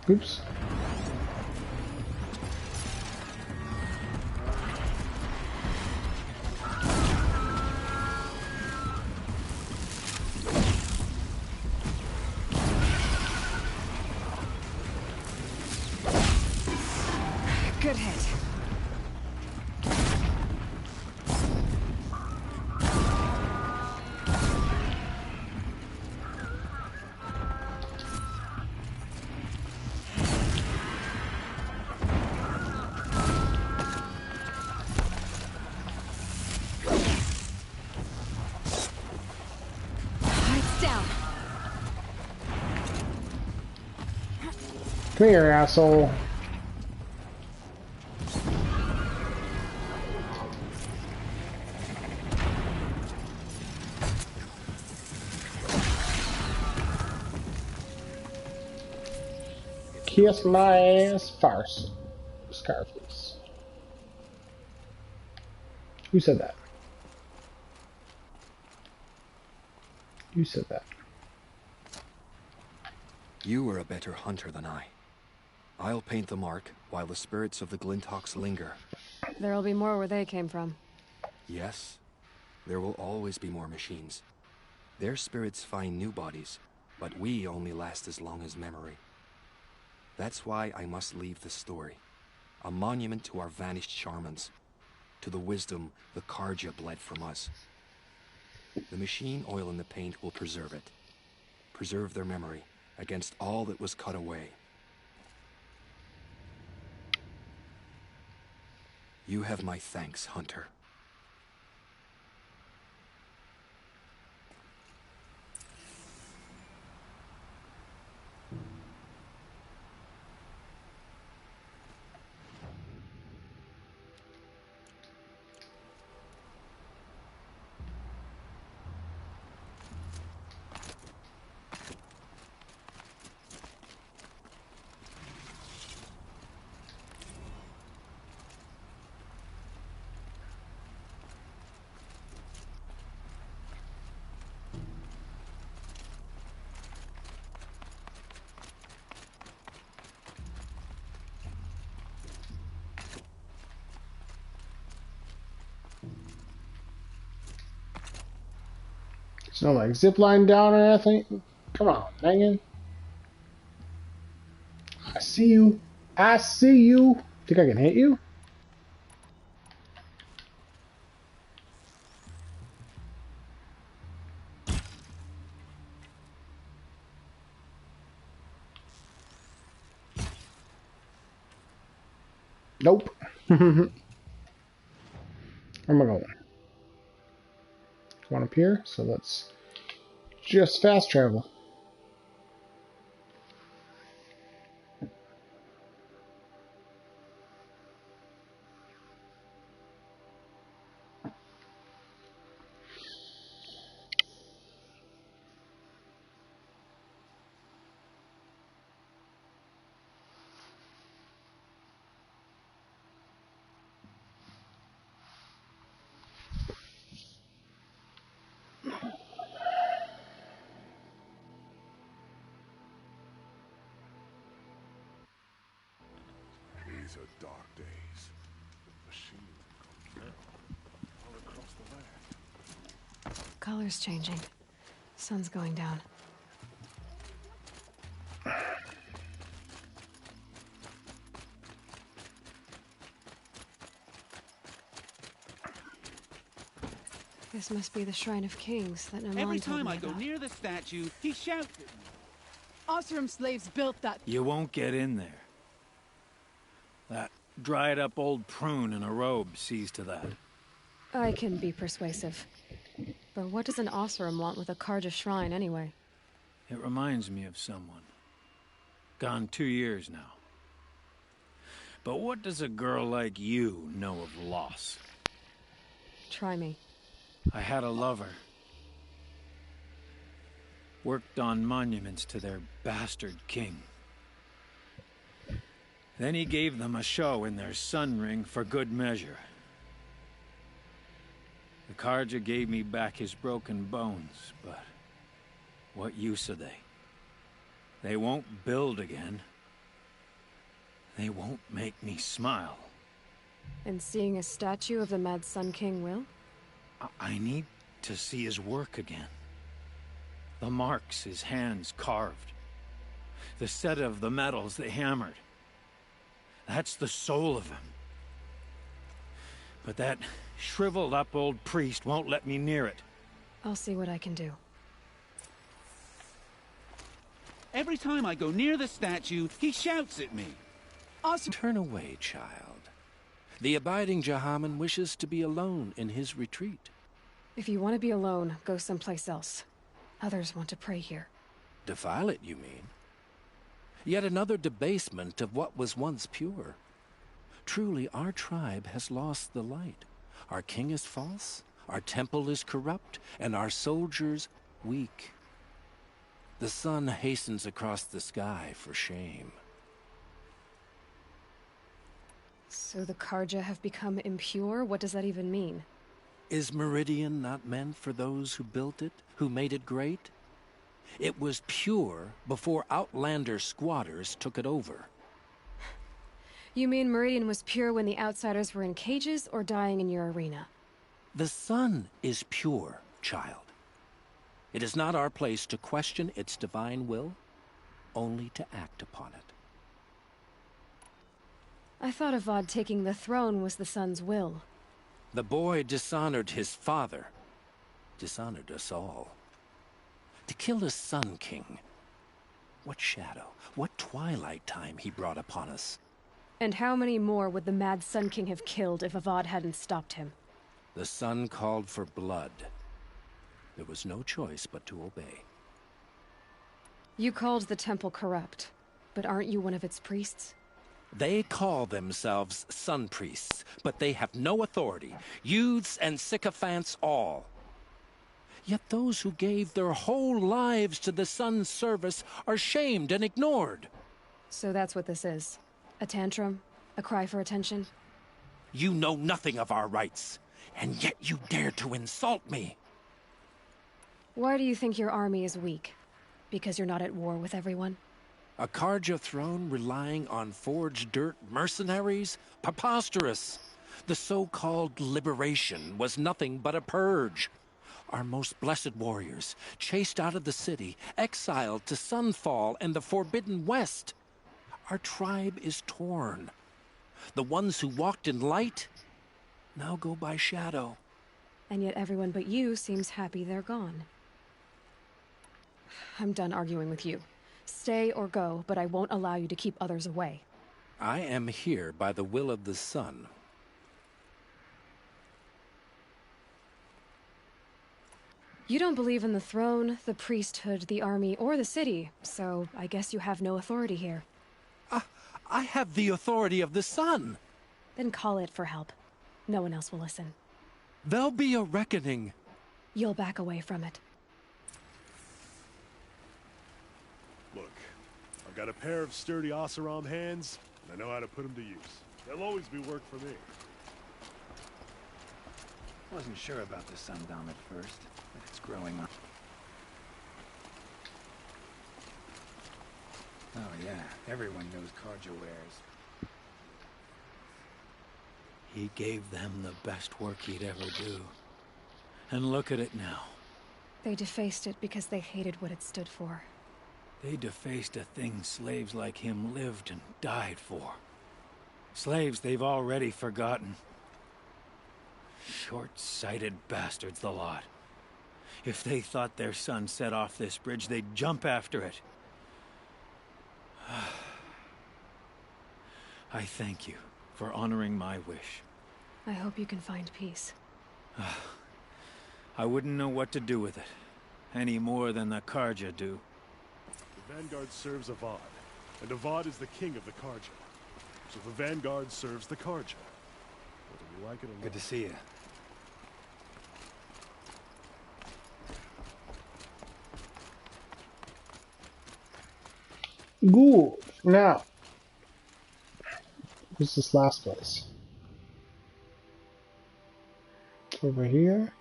Oops. Good hit. Lights down. Come here, asshole. Kiss my ass, farce. Scarface. Who said that? You said that. You are a better hunter than I. I'll paint the mark while the spirits of the Glinthawks linger. There'll be more where they came from. Yes, there will always be more machines. Their spirits find new bodies, but we only last as long as memory. That's why I must leave this story. A monument to our vanished shamans, to the wisdom the Karja bled from us. The machine oil in the paint will preserve it. Preserve their memory against all that was cut away. You have my thanks, Hunter. It's no like zip line down or anything. Come on, dang it. I see you. I see you. Think I can hit you? Nope. Where am I going? One up here, so let's just fast travel. color's changing. Sun's going down. This must be the Shrine of Kings that Naman Every told time me I go about. near the statue, he shouts at me. Osram slaves built that. You won't get in there. That dried-up old prune in a robe sees to that. I can be persuasive. But what does an Osram want with a Karja shrine, anyway? It reminds me of someone. Gone 2 years now. But what does a girl like you know of loss? Try me. I had a lover. Worked on monuments to their bastard king. Then he gave them a show in their sun ring for good measure. The Karja gave me back his broken bones, but what use are they? They won't build again. They won't make me smile. And seeing a statue of the Mad Sun King will? I need to see his work again. The marks his hands carved. The set of the metals they hammered. That's the soul of him. But that shriveled up old priest won't let me near it. I'll see what I can do. Every time I go near the statue, he shouts at me. Turn away, child. The abiding Jahaman wishes to be alone in his retreat. If you want to be alone, go someplace else. Others want to pray here. Defile it, you mean? Yet another debasement of what was once pure. Truly, our tribe has lost the light. Our king is false, our temple is corrupt, and our soldiers weak. The sun hastens across the sky for shame. So the Karja have become impure? What does that even mean? Is Meridian not meant for those who built it, who made it great? It was pure before outlander squatters took it over. You mean Meridian was pure when the outsiders were in cages or dying in your arena? The sun is pure, child. It is not our place to question its divine will, only to act upon it. I thought Avad taking the throne was the sun's will. The boy dishonored his father, dishonored us all. To kill a Sun King. What shadow, what twilight time he brought upon us. And how many more would the Mad Sun King have killed if Avad hadn't stopped him? The sun called for blood. There was no choice but to obey. You called the temple corrupt, but aren't you one of its priests? They call themselves sun priests, but they have no authority. Youths and sycophants all. Yet those who gave their whole lives to the sun's service are shamed and ignored. So that's what this is. A tantrum? A cry for attention? You know nothing of our rights, and yet you dare to insult me. Why do you think your army is weak? Because you're not at war with everyone? A Karja throne relying on forged dirt mercenaries? Preposterous! The so-called liberation was nothing but a purge. Our most blessed warriors, chased out of the city, exiled to Sunfall and the Forbidden West. Our tribe is torn. The ones who walked in light now go by shadow. And yet everyone but you seems happy they're gone. I'm done arguing with you. Stay or go, but I won't allow you to keep others away. I am here by the will of the sun. You don't believe in the throne, the priesthood, the army, or the city, so I guess you have no authority here. I have the authority of the sun. Then call it for help. No one else will listen. There'll be a reckoning. You'll back away from it. Look, I've got a pair of sturdy Oseram hands, and I know how to put them to use. There'll always be work for me. Wasn't sure about the Sundom at first, but it's growing on. Oh yeah, everyone knows Karja wares. He gave them the best work he'd ever do. And look at it now. They defaced it because they hated what it stood for. They defaced a thing slaves like him lived and died for. Slaves they've already forgotten. Short-sighted bastards, the lot. If they thought their son set off this bridge, they'd jump after it. I thank you for honoring my wish. I hope you can find peace. I wouldn't know what to do with it, any more than the Karja do. The Vanguard serves Avad, and Avad is the king of the Karja. So the Vanguard serves the Karja. Whether we like it or not. Good to see you. Good. Now, where's this last place? Over here.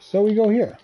So we go here.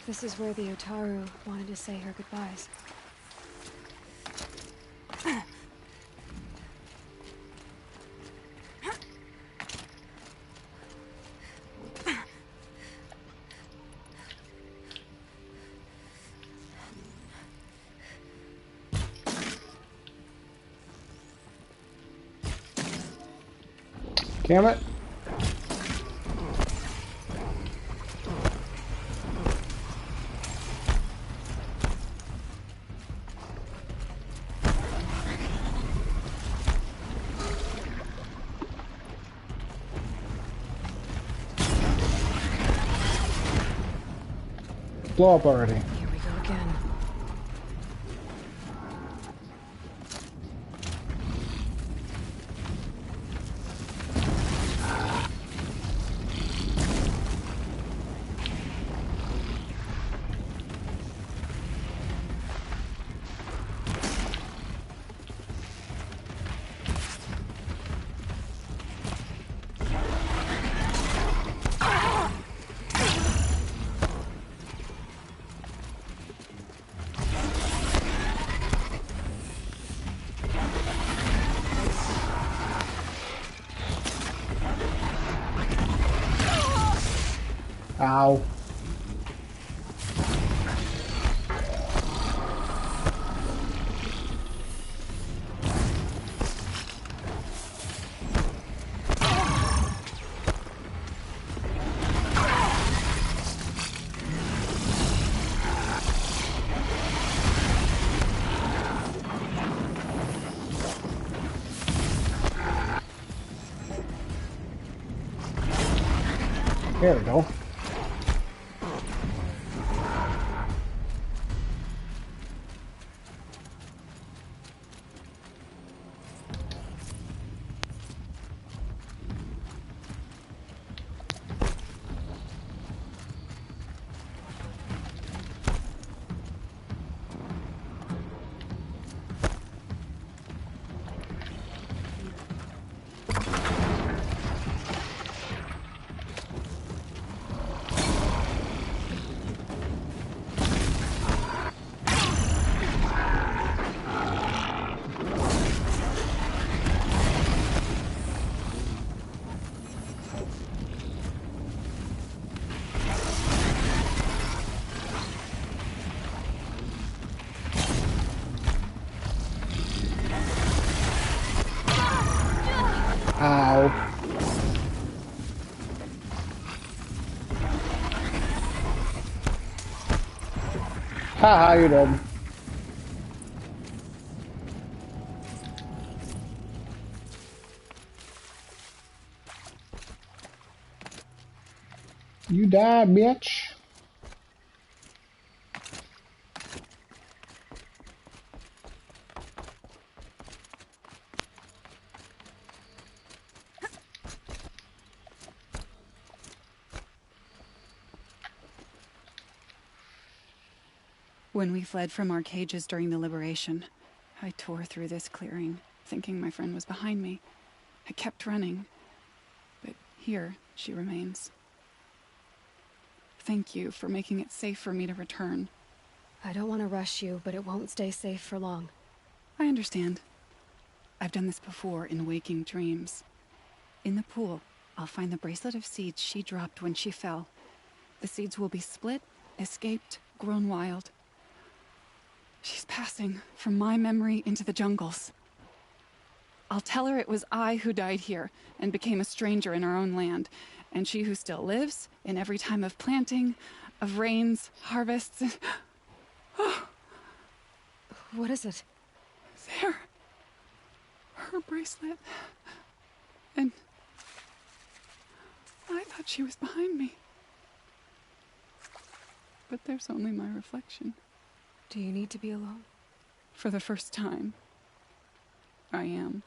This is where the Otaru wanted to say her goodbyes. Damn it. Blow up already. Here we go again. Ow. There we go. Haha, you're dead. You died, bitch. When we fled from our cages during the liberation, I tore through this clearing, thinking my friend was behind me. I kept running, but here she remains. Thank you for making it safe for me to return. I don't want to rush you, but it won't stay safe for long. I understand. I've done this before in waking dreams. In the pool, I'll find the bracelet of seeds she dropped when she fell. The seeds will be split, escaped, grown wild. She's passing from my memory into the jungles. I'll tell her it was I who died here and became a stranger in our own land, and she who still lives in every time of planting, of rains, harvests, and... What is it? There. Her bracelet. And... I thought she was behind me. But there's only my reflection. Do you need to be alone? For the first time, I am.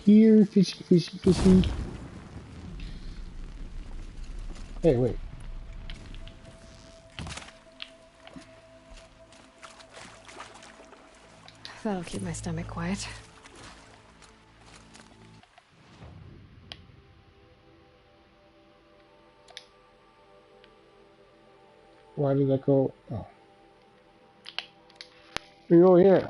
Here, fishy, fishy, fishy. Hey, wait. That'll keep my stomach quiet. Why did that go? Oh. We go here.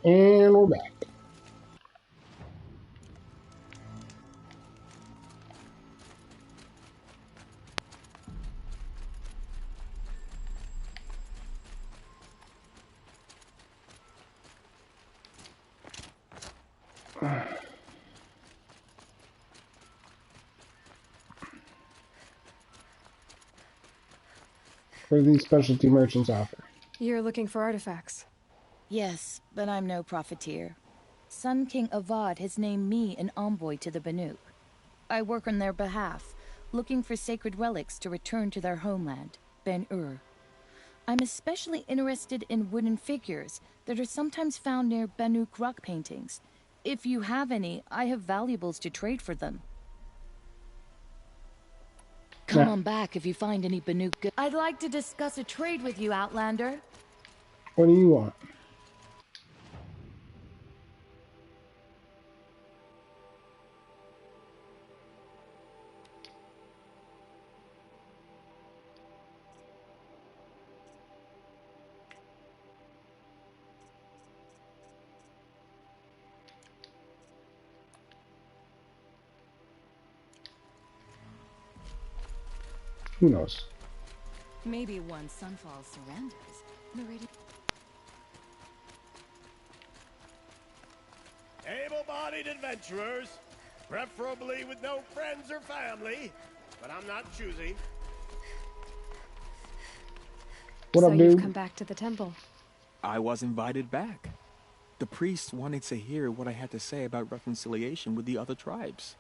And we're back. What do these specialty merchants offer? You're looking for artifacts. Yes, but I'm no profiteer. Sun King Avad has named me an envoy to the Banuk. I work on their behalf, looking for sacred relics to return to their homeland, Ben-Ur. I'm especially interested in wooden figures that are sometimes found near Banuk rock paintings. If you have any, I have valuables to trade for them. Come on back if you find any Banuk. I'd like to discuss a trade with you, Outlander. What do you want? Who knows? Maybe one Sunfall surrenders. Narrated. Able-bodied adventurers, preferably with no friends or family, but I'm not choosy. What So up, you've dude? come back to the temple. I was invited back. The priests wanted to hear what I had to say about reconciliation with the other tribes.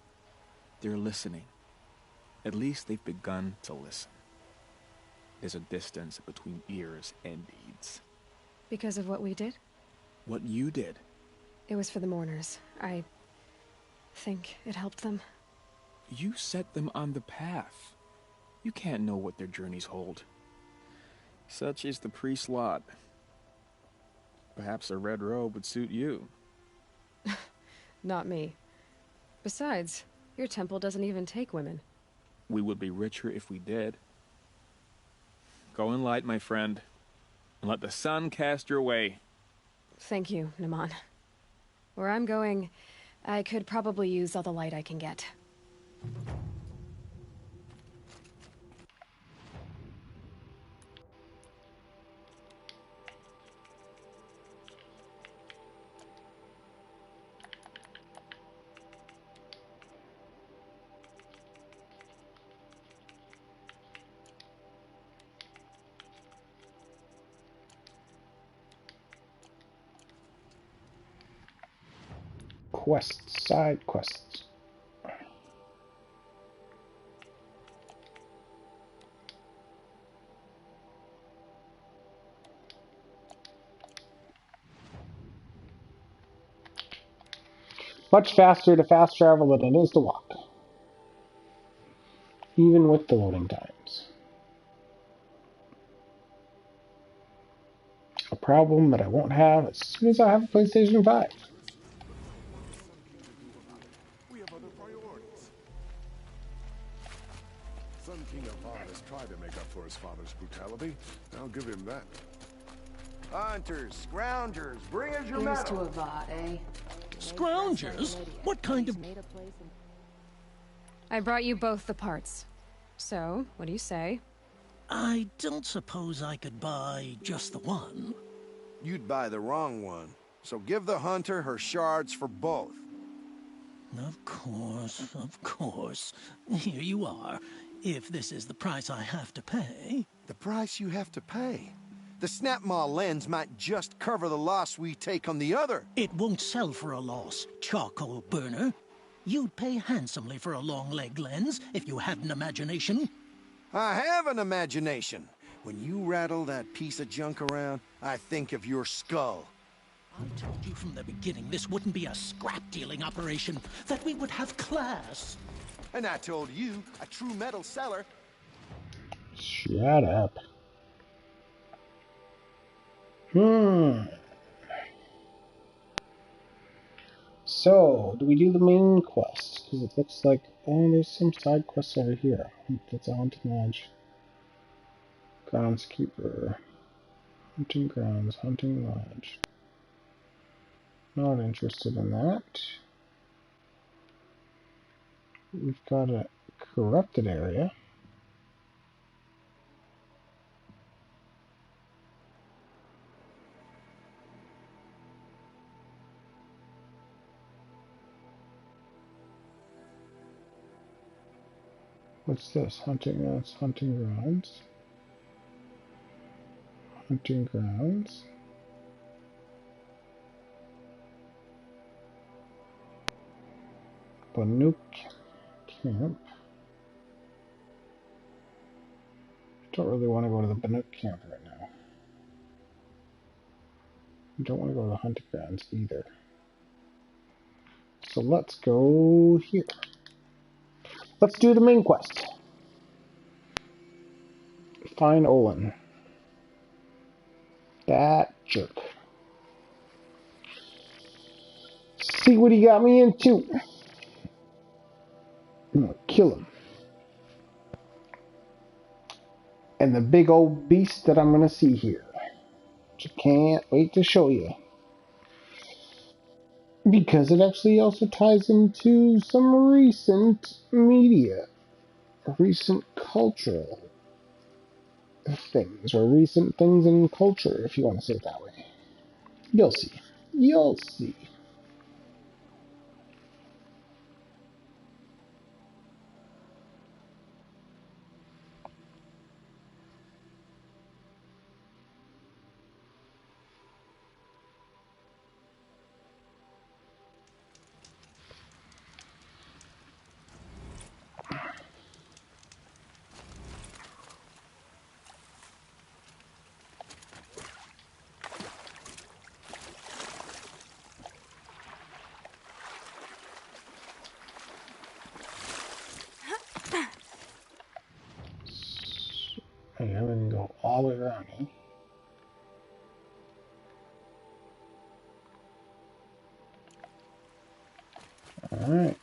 They're listening. At least they've begun to listen. There's a distance between ears and deeds. Because of what we did? What you did. It was for the mourners. I think it helped them. You set them on the path. You can't know what their journeys hold. Such is the priest's lot. Perhaps a red robe would suit you. Not me. Besides, your temple doesn't even take women. We would be richer if we did. Go in light, my friend, and let the sun cast your way. Thank you, Naman. Where I'm going, I could probably use all the light I can get. Quests, side quests. Much faster to fast travel than it is to walk, even with the loading times. A problem that I won't have as soon as I have a PlayStation 5. We have other priorities. Sun King Avad has tried to make up for his father's brutality. I'll give him that. Hunters, scroungers, bring us your Here's to metal. Avad, eh? Scroungers? What kind of... I brought you both the parts. So, what do you say? I don't suppose I could buy just the one. You'd buy the wrong one. So give the hunter her shards for both. Of course, of course. Here you are. If this is the price I have to pay... The price you have to pay? The Snapmaw lens might just cover the loss we take on the other. It won't sell for a loss, charcoal burner. You'd pay handsomely for a long-leg lens if you had an imagination. I have an imagination. When you rattle that piece of junk around, I think of your skull. I told you from the beginning this wouldn't be a scrap-dealing operation, that we would have class. And I told you, a true metal seller... Shut up. So, do we do the main quest? Because it looks like, oh, there's some side quests over here. That's a haunted lodge. Groundskeeper. Hunting grounds, hunting lodge. Not interested in that. We've got a corrupted area. What's this? Hunting grounds, hunting grounds. Hunting grounds. Banuk camp. Don't really want to go to the Banuk camp right now. I don't want to go to the hunting grounds either. So let's go here. Let's do the main quest. Find Olin. That jerk. See what he got me into. I'm gonna kill him. And the big old beast that I'm gonna see here. Which I can't wait to show you. Because it actually also ties into some recent media. Recent cultural things. Or recent things in culture, if you want to say it that way. You'll see. You'll see. Okay, I'm gonna go all the way around here. Alright.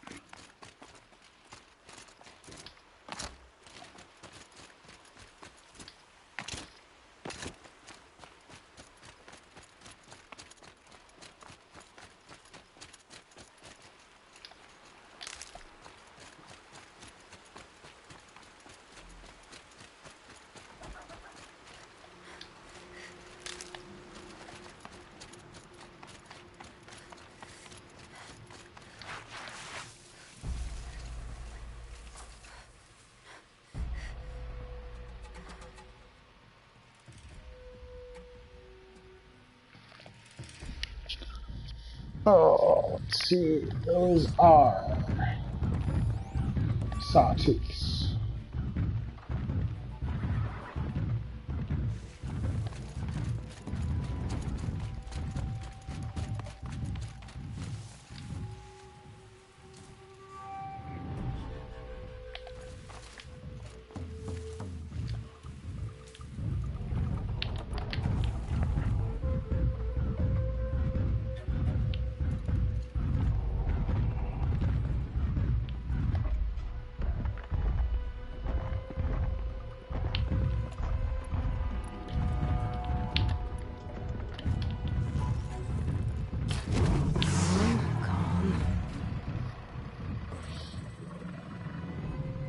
Oh, let's see. Those are sawtooths.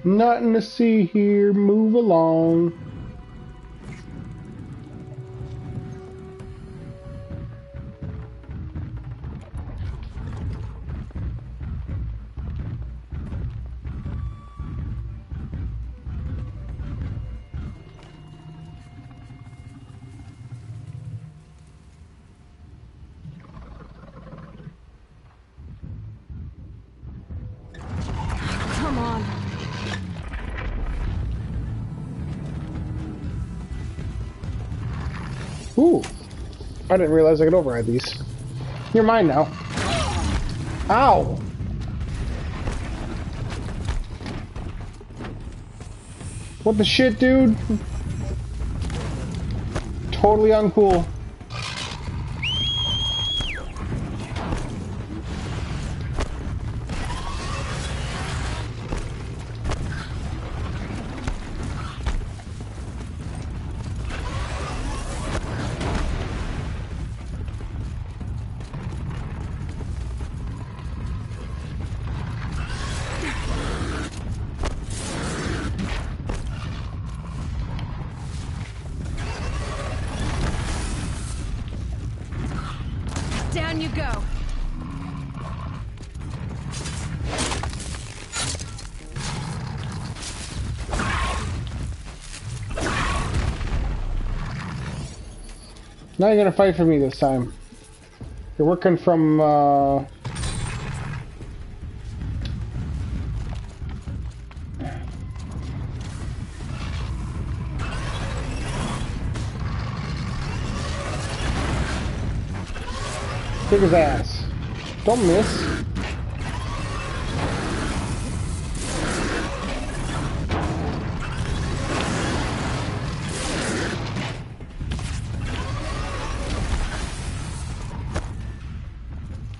Nothing to see here. Move along. Come on. Ooh. I didn't realize I could override these. You're mine now. Ow! What the shit, dude? Totally uncool. Down you go. Now you're gonna fight for me this time. You're working from, kick his ass. Don't miss.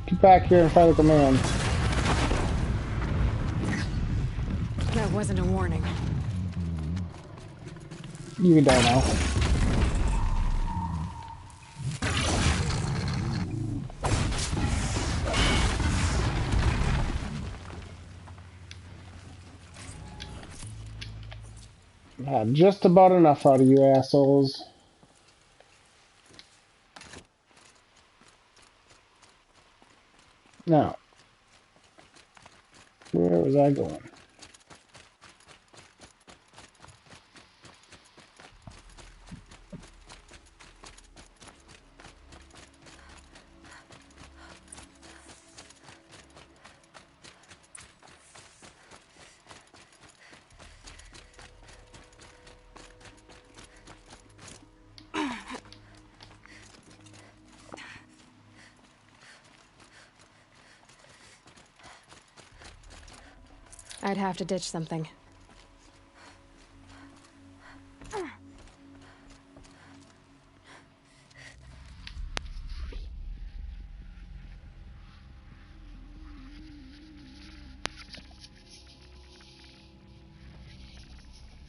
Get back here and fight like a man. That wasn't a warning. You can die now. Just about enough out of you assholes. Now, where was I going? I'd have to ditch something.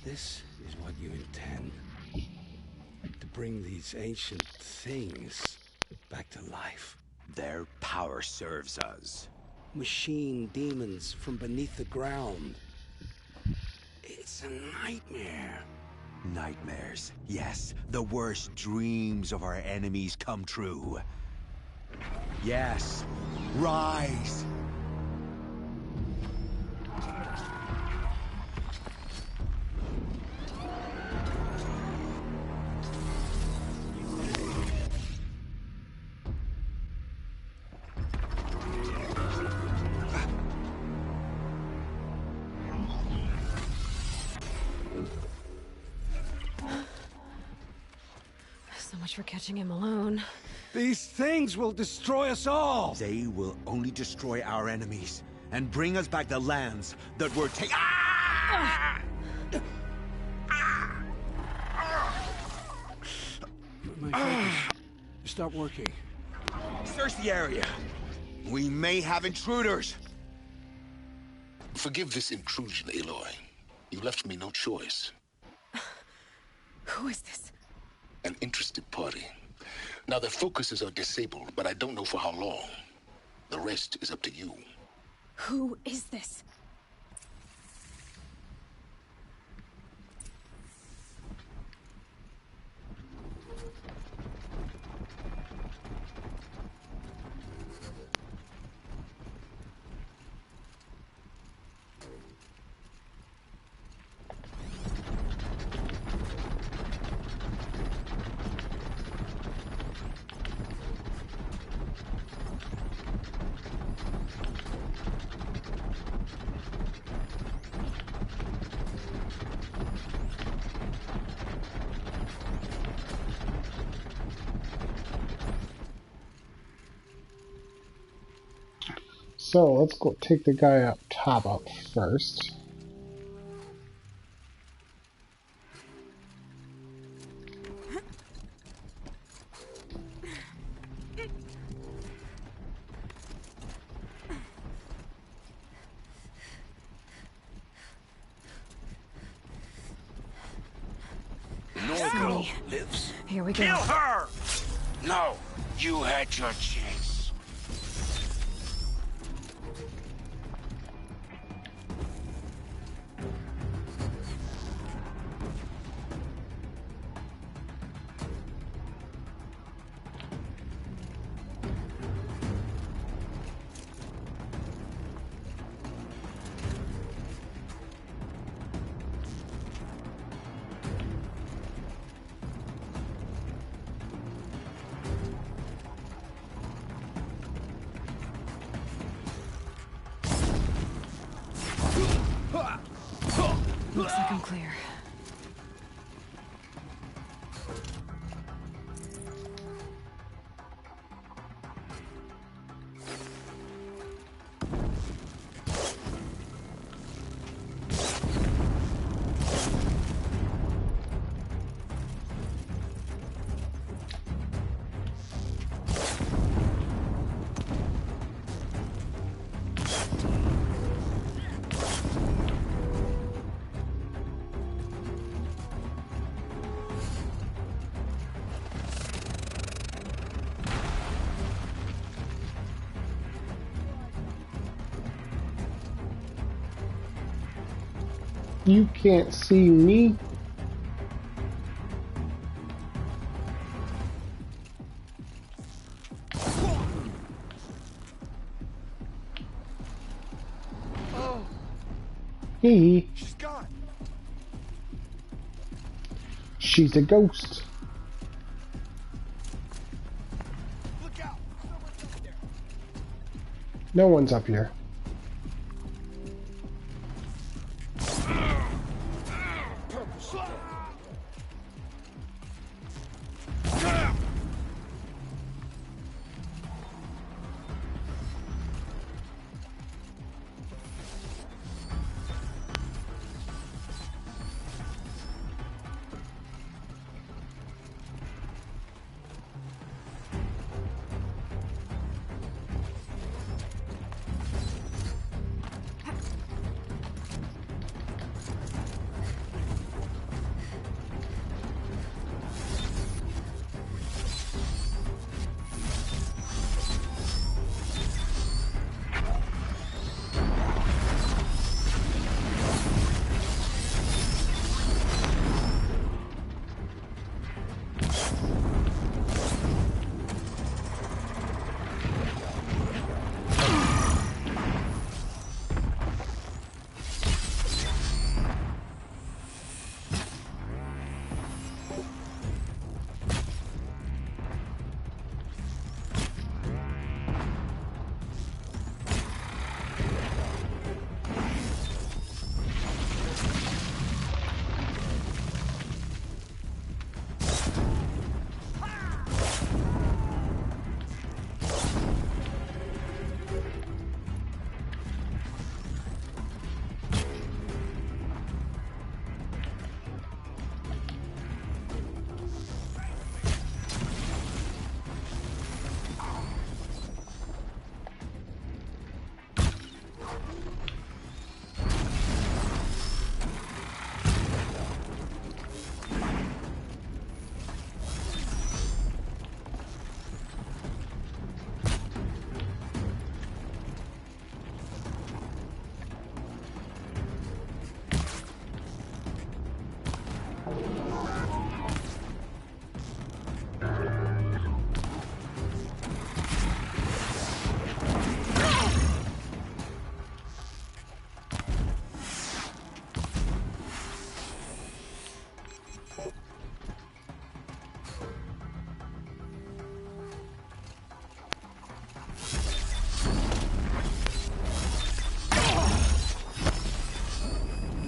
This is what you intend. To bring these ancient things back to life. Their power serves us. Machine demons from beneath the ground. It's a nightmare. Nightmares. Yes, the worst dreams of our enemies come true. Yes, rise! So much for catching him alone. These things will destroy us all! They will only destroy our enemies and bring us back the lands that were taken. My focus. Stop working. Search the area. We may have intruders. Forgive this intrusion, Aloy. You left me no choice. Who is this? An interested party. Now their focuses are disabled, but I don't know for how long. The rest is up to you. Who is this? So let's go take the guy up top up first. Norco lives. Here we go. Kill her! No, you had your chance. Looks like I'm clear. You can't see me. He. She's gone. She's a ghost. Look out! Someone's up there. No one's up here.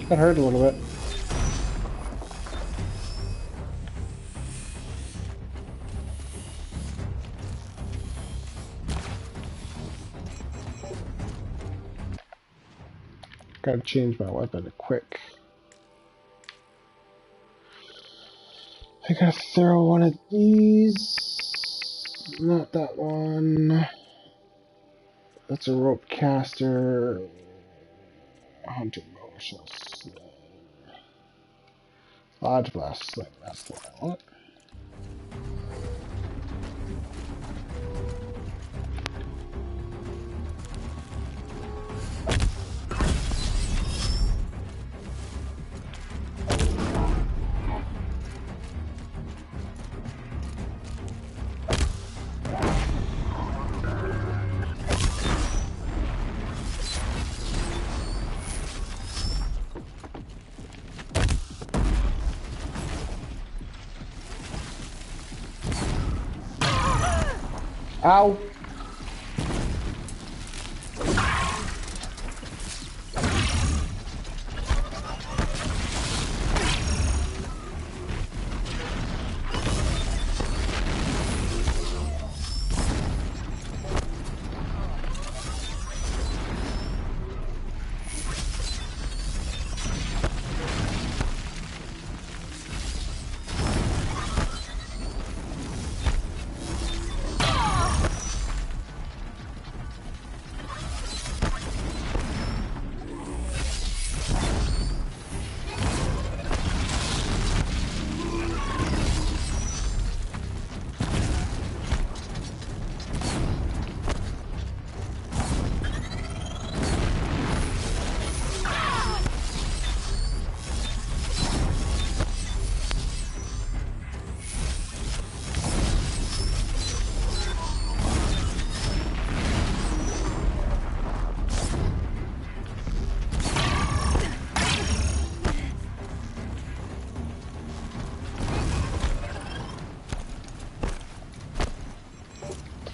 That hurt a little bit. Gotta change my weapon quick. I gotta throw one of these. Not that one. That's a rope caster. Hunter motion. Lodge blast sling. That's the one I want. Ow!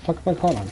Fuck am I caught on?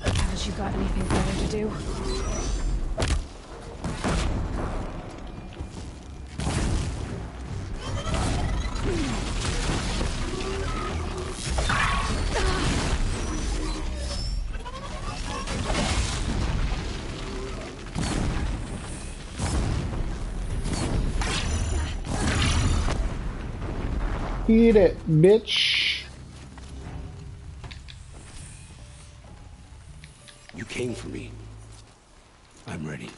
Haven't you got anything better to do? Eat it, bitch. You came for me. I'm ready.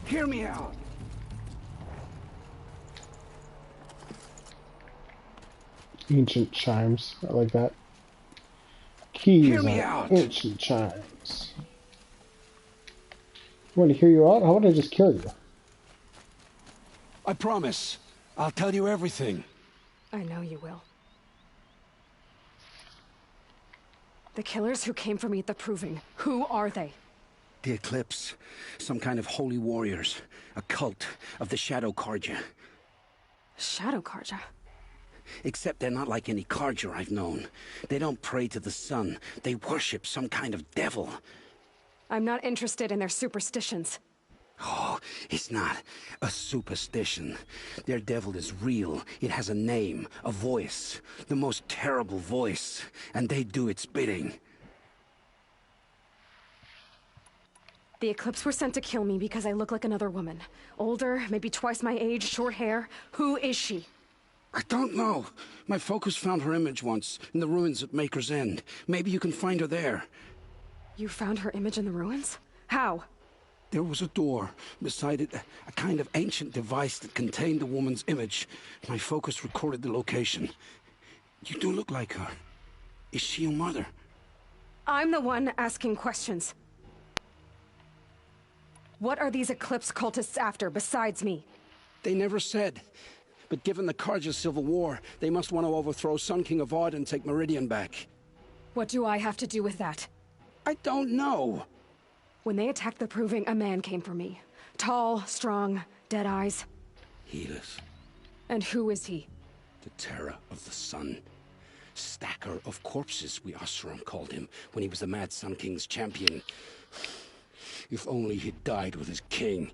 Hear me out. Ancient chimes. I like that. Keys Hear me on out. ancient chimes. You want to hear you out? How about I just kill you? I promise. I'll tell you everything. I know you will. The killers who came for me at the Proving, who are they? The Eclipse. Some kind of holy warriors. A cult of the Shadow Carja. Shadow Carja? Except they're not like any Carja I've known. They don't pray to the sun. They worship some kind of devil. I'm not interested in their superstitions. Oh, it's not a superstition. Their devil is real. It has a name, a voice, the most terrible voice, and they do its bidding. The Eclipse were sent to kill me because I look like another woman. Older, maybe twice my age, short hair. Who is she? I don't know. My focus found her image once, in the ruins at Maker's End. Maybe you can find her there. You found her image in the ruins? How? There was a door. Beside it, a kind of ancient device that contained the woman's image. My focus recorded the location. You do look like her. Is she your mother? I'm the one asking questions. What are these Eclipse cultists after, besides me? They never said. But given the Carja civil war, they must want to overthrow Sun King Avad and take Meridian back. What do I have to do with that? I don't know. When they attacked the Proving, a man came for me. Tall, strong, dead eyes. Helis. And who is he? The terror of the sun. Stacker of corpses, we Oseram called him, when he was the Mad Sun King's champion. If only he'd died with his king.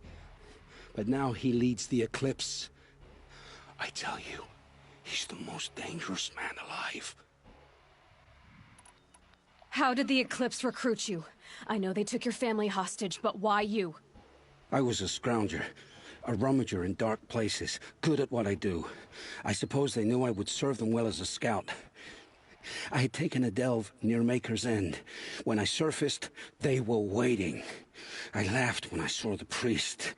But now he leads the Eclipse. I tell you, he's the most dangerous man alive. How did the Eclipse recruit you? I know they took your family hostage, but why you? I was a scrounger, a rummager in dark places, good at what I do. I suppose they knew I would serve them well as a scout. I had taken a delve near Maker's End. When I surfaced, they were waiting. I laughed when I saw the priest,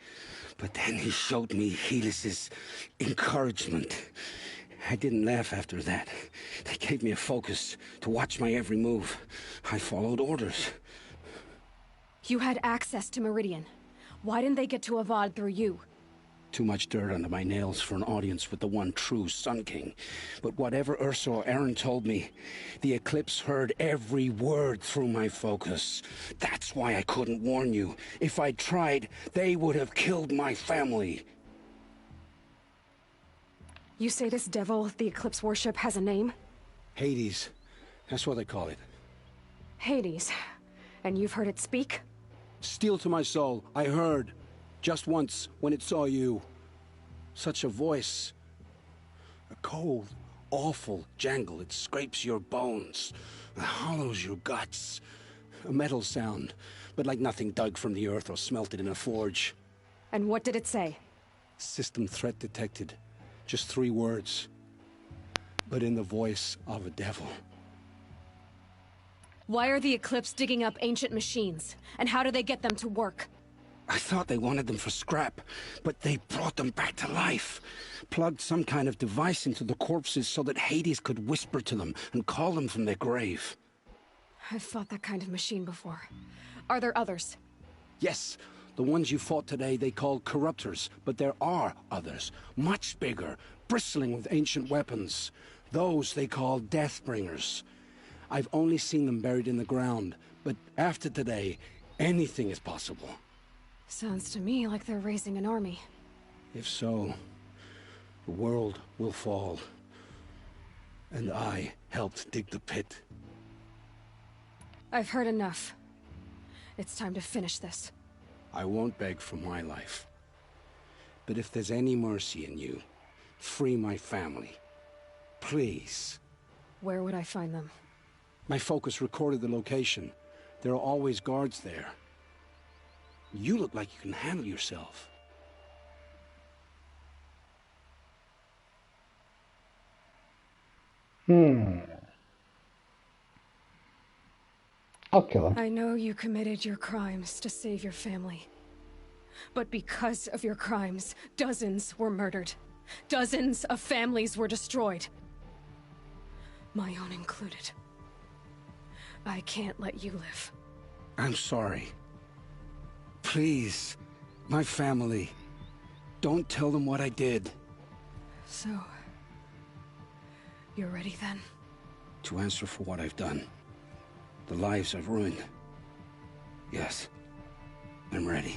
but then he showed me Helis's encouragement. I didn't laugh after that. They gave me a focus to watch my every move. I followed orders. You had access to Meridian. Why didn't they get to Avad through you? Too much dirt under my nails for an audience with the one true Sun King. But whatever Ursa or Aaron told me, the Eclipse heard every word through my focus. That's why I couldn't warn you. If I'd tried, they would have killed my family. You say this devil the Eclipse worship has a name? Hades. That's what they call it. Hades. And you've heard it speak? Steel to my soul, I heard. Just once, when it saw you. Such a voice. A cold, awful jangle. It scrapes your bones. It hollows your guts. A metal sound, but like nothing dug from the earth or smelted in a forge. And what did it say? System threat detected. Just 3 words. But in the voice of a devil. Why are the Eclipse digging up ancient machines? And how do they get them to work? I thought they wanted them for scrap, but they brought them back to life. Plugged some kind of device into the corpses so that Hades could whisper to them and call them from their grave. I've fought that kind of machine before. Are there others? Yes, the ones you fought today they called corruptors, but there are others, much bigger, bristling with ancient weapons. Those they call Deathbringers. I've only seen them buried in the ground, but after today, anything is possible. Sounds to me like they're raising an army. If so, the world will fall. And I helped dig the pit. I've heard enough. It's time to finish this. I won't beg for my life. But if there's any mercy in you, free my family. Please. Where would I find them? My focus recorded the location. There are always guards there. You look like you can handle yourself. I'll kill him. I know you committed your crimes to save your family. But because of your crimes, dozens were murdered. Dozens of families were destroyed. My own included. I can't let you live. I'm sorry. Please, my family. Don't tell them what I did. So, you're ready then? To answer for what I've done. The lives I've ruined. Yes, I'm ready.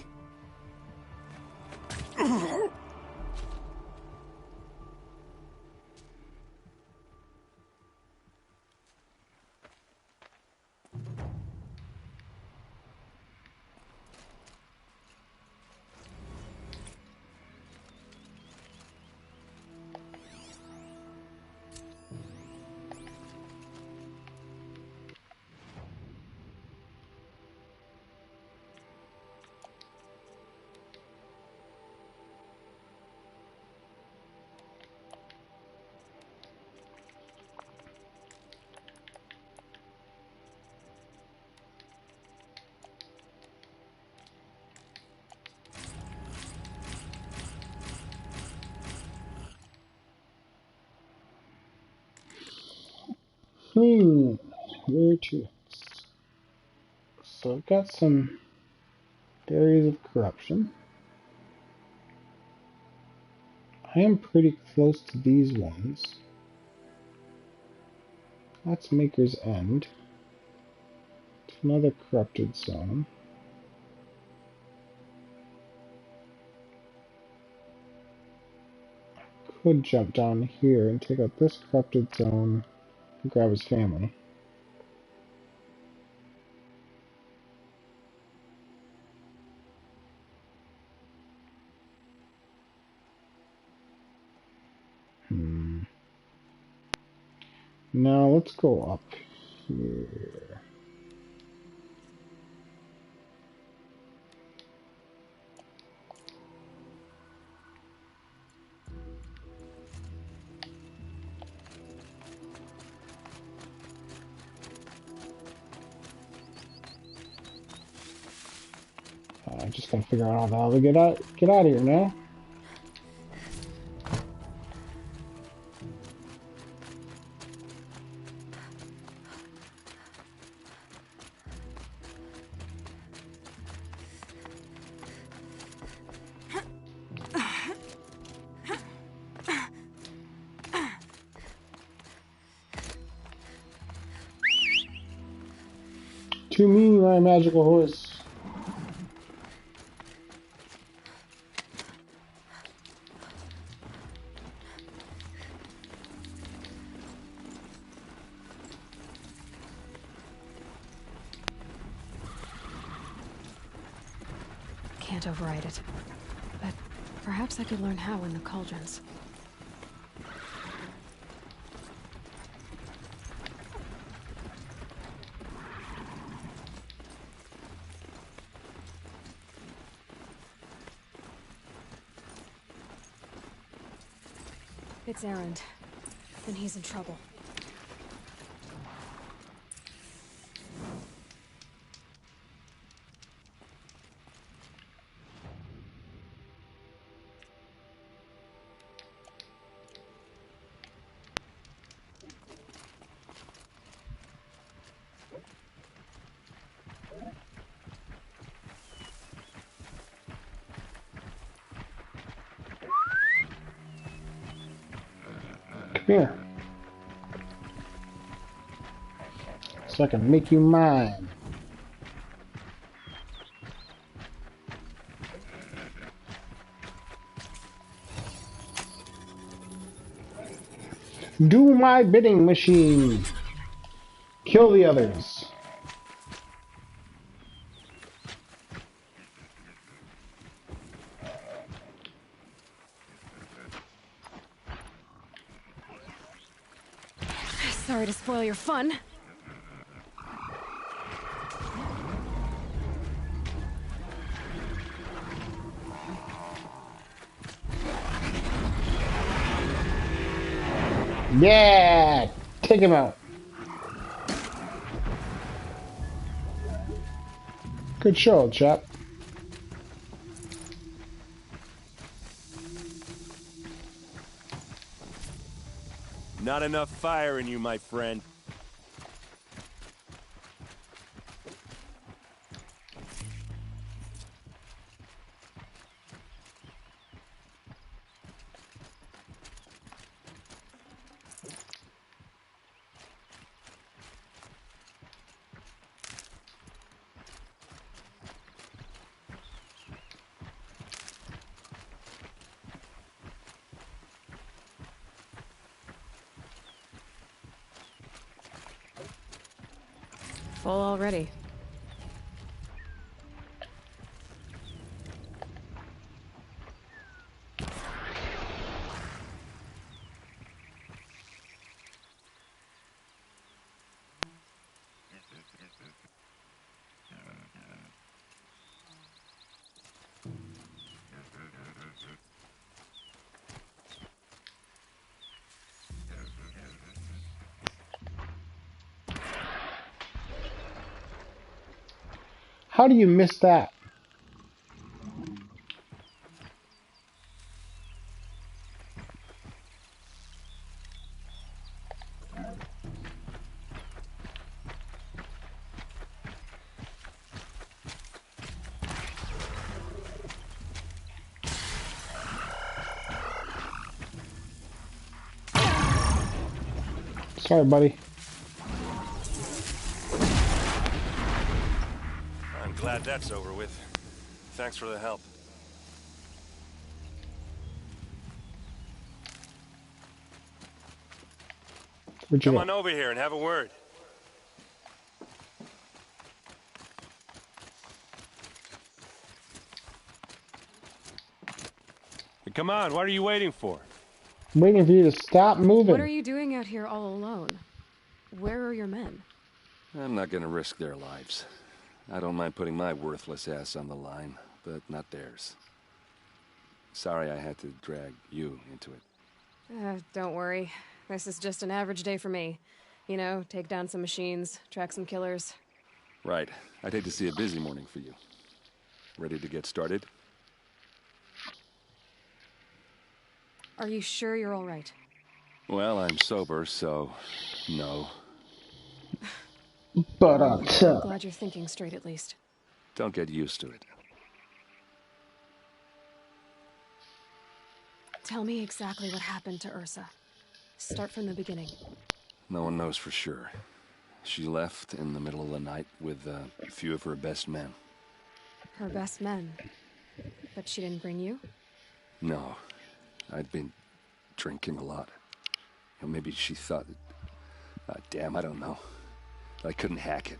Where to next? So I've got some areas of corruption. I am pretty close to these ones. That's Maker's End. It's another corrupted zone. Could jump down here and take out this corrupted zone and grab his family. Now let's go up here. I just gotta figure out how the hell to get out of here now. To me, my magical horse. Can't override it. But perhaps I could learn how in the cauldrons. It's Errand. Then he's in trouble. Come here. So I can make you mine. Do my bidding, machine. Kill the others. Sorry to spoil your fun. Yeah! Take him out. Good show, chap. Not enough fire in you, my friend. Full already. How do you miss that? Sorry, buddy. I'm glad that's over with. Thanks for the help. Where'd you Come go? on over here and have a word. Come on, what are you waiting for? I'm waiting for you to stop moving. What are you doing out here all alone? Where are your men? I'm not gonna risk their lives. I don't mind putting my worthless ass on the line, but not theirs. Sorry I had to drag you into it. Don't worry. This is just an average day for me. You know, take down some machines, track some killers. Right. I'd hate to see a busy morning for you. Ready to get started? Are you sure you're all right? Well, I'm sober, so no. But I'm glad you're thinking straight at least. Don't get used to it. Tell me exactly what happened to Ursa. Start from the beginning. No one knows for sure. She left in the middle of the night with a few of her best men. Her best men? But she didn't bring you? No. I'd been drinking a lot. Maybe she thought... damn, I don't know. I couldn't hack it.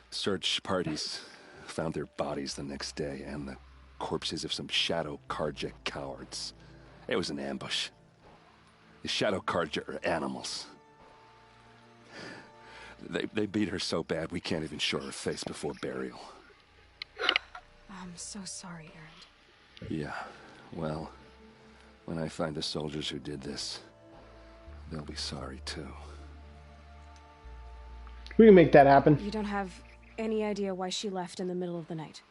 Search parties found their bodies the next day and the corpses of some Shadow Karja cowards. It was an ambush. The Shadow Karja are animals. They beat her so bad we can't even show her face before burial. I'm so sorry, Erend. Yeah, well, when I find the soldiers who did this, they'll be sorry too. We can make that happen. You don't have any idea why she left in the middle of the night?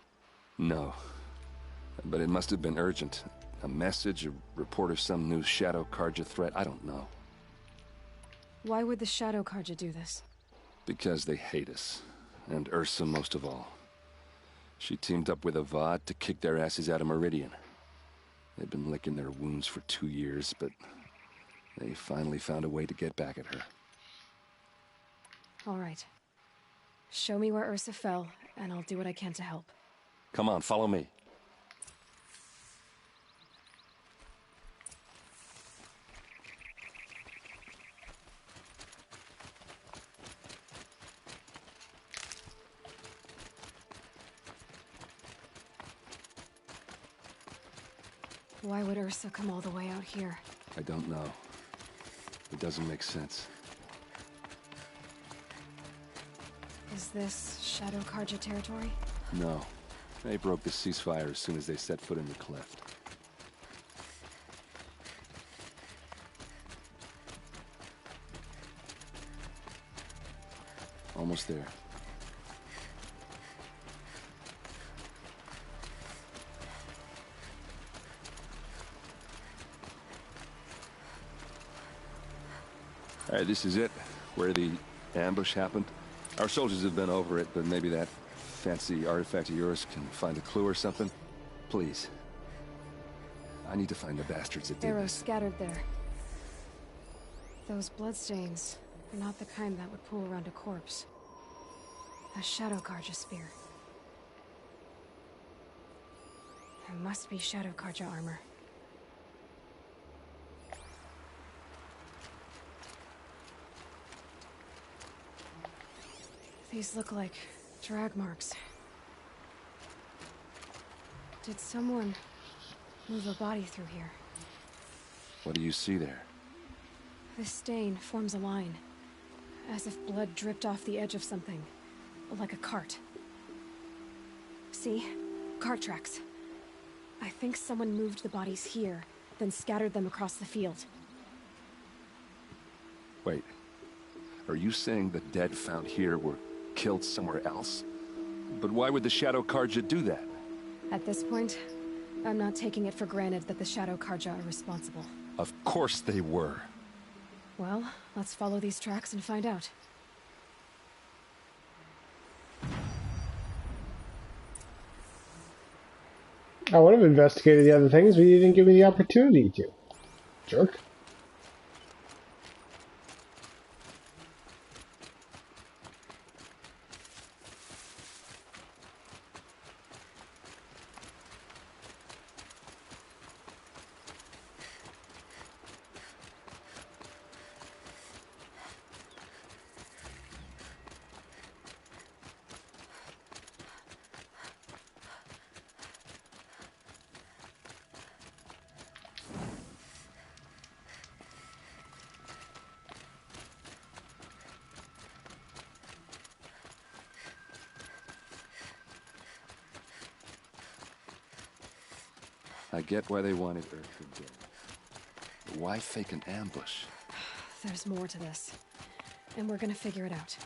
No. But it must have been urgent. A message, a report of some new Shadow Karja threat, I don't know. Why would the Shadow Karja do this? Because they hate us. And Ursa most of all. She teamed up with Avad to kick their asses out of Meridian. They've been licking their wounds for 2 years, but they finally found a way to get back at her. All right. Show me where Ursa fell, and I'll do what I can to help. Come on, follow me. Why would Ursa come all the way out here? I don't know. It doesn't make sense. Is this Shadow Karja territory? No. They broke the ceasefire as soon as they set foot in the cleft. Almost there. All right, this is it, where the ambush happened. Our soldiers have been over it, but maybe that fancy artifact of yours can find a clue or something. Please. I need to find the bastards that did Arrows this. scattered there. Those bloodstains are not the kind that would pool around a corpse. A Shadow Karja spear. There must be Shadow Karja armor. These look like drag marks. Did someone move a body through here? What do you see there? This stain forms a line, as if blood dripped off the edge of something, like a cart. See? Cart tracks. I think someone moved the bodies here, then scattered them across the field. Wait. Are you saying the dead found here were killed somewhere else? But why would the Shadow Karja do that? At this point, I'm not taking it for granted that the Shadow Karja are responsible. Of course they were. Well, let's follow these tracks and find out. I would have investigated the other things, but you didn't give me the opportunity to. Jerk. I get why they wanted Earth dead. But why fake an ambush? There's more to this. And we're gonna figure it out.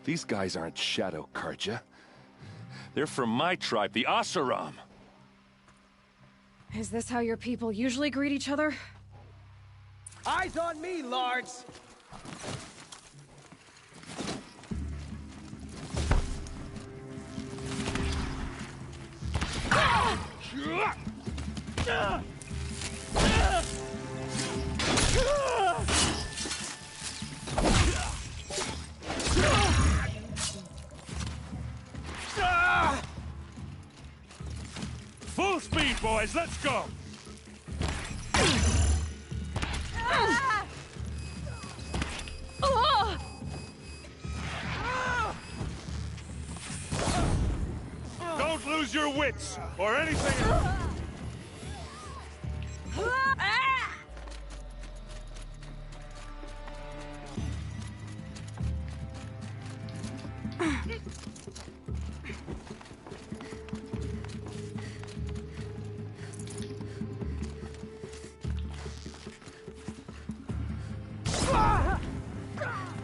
These guys aren't Shadow Karja. They're from my tribe, the Asaram. Is this how your people usually greet each other? Eyes on me, lords! Full speed, boys, let's go! Don't lose your wits, or anything else!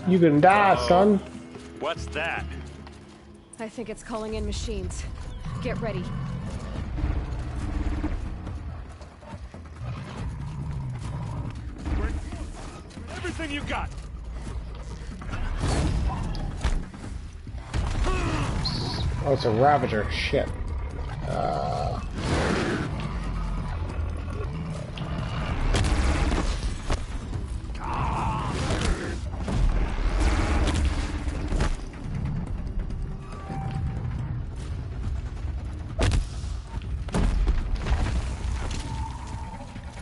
You can die, son. What's that? I think it's calling in machines. Get ready. Everything you got! Oh, it's a Ravager. Shit.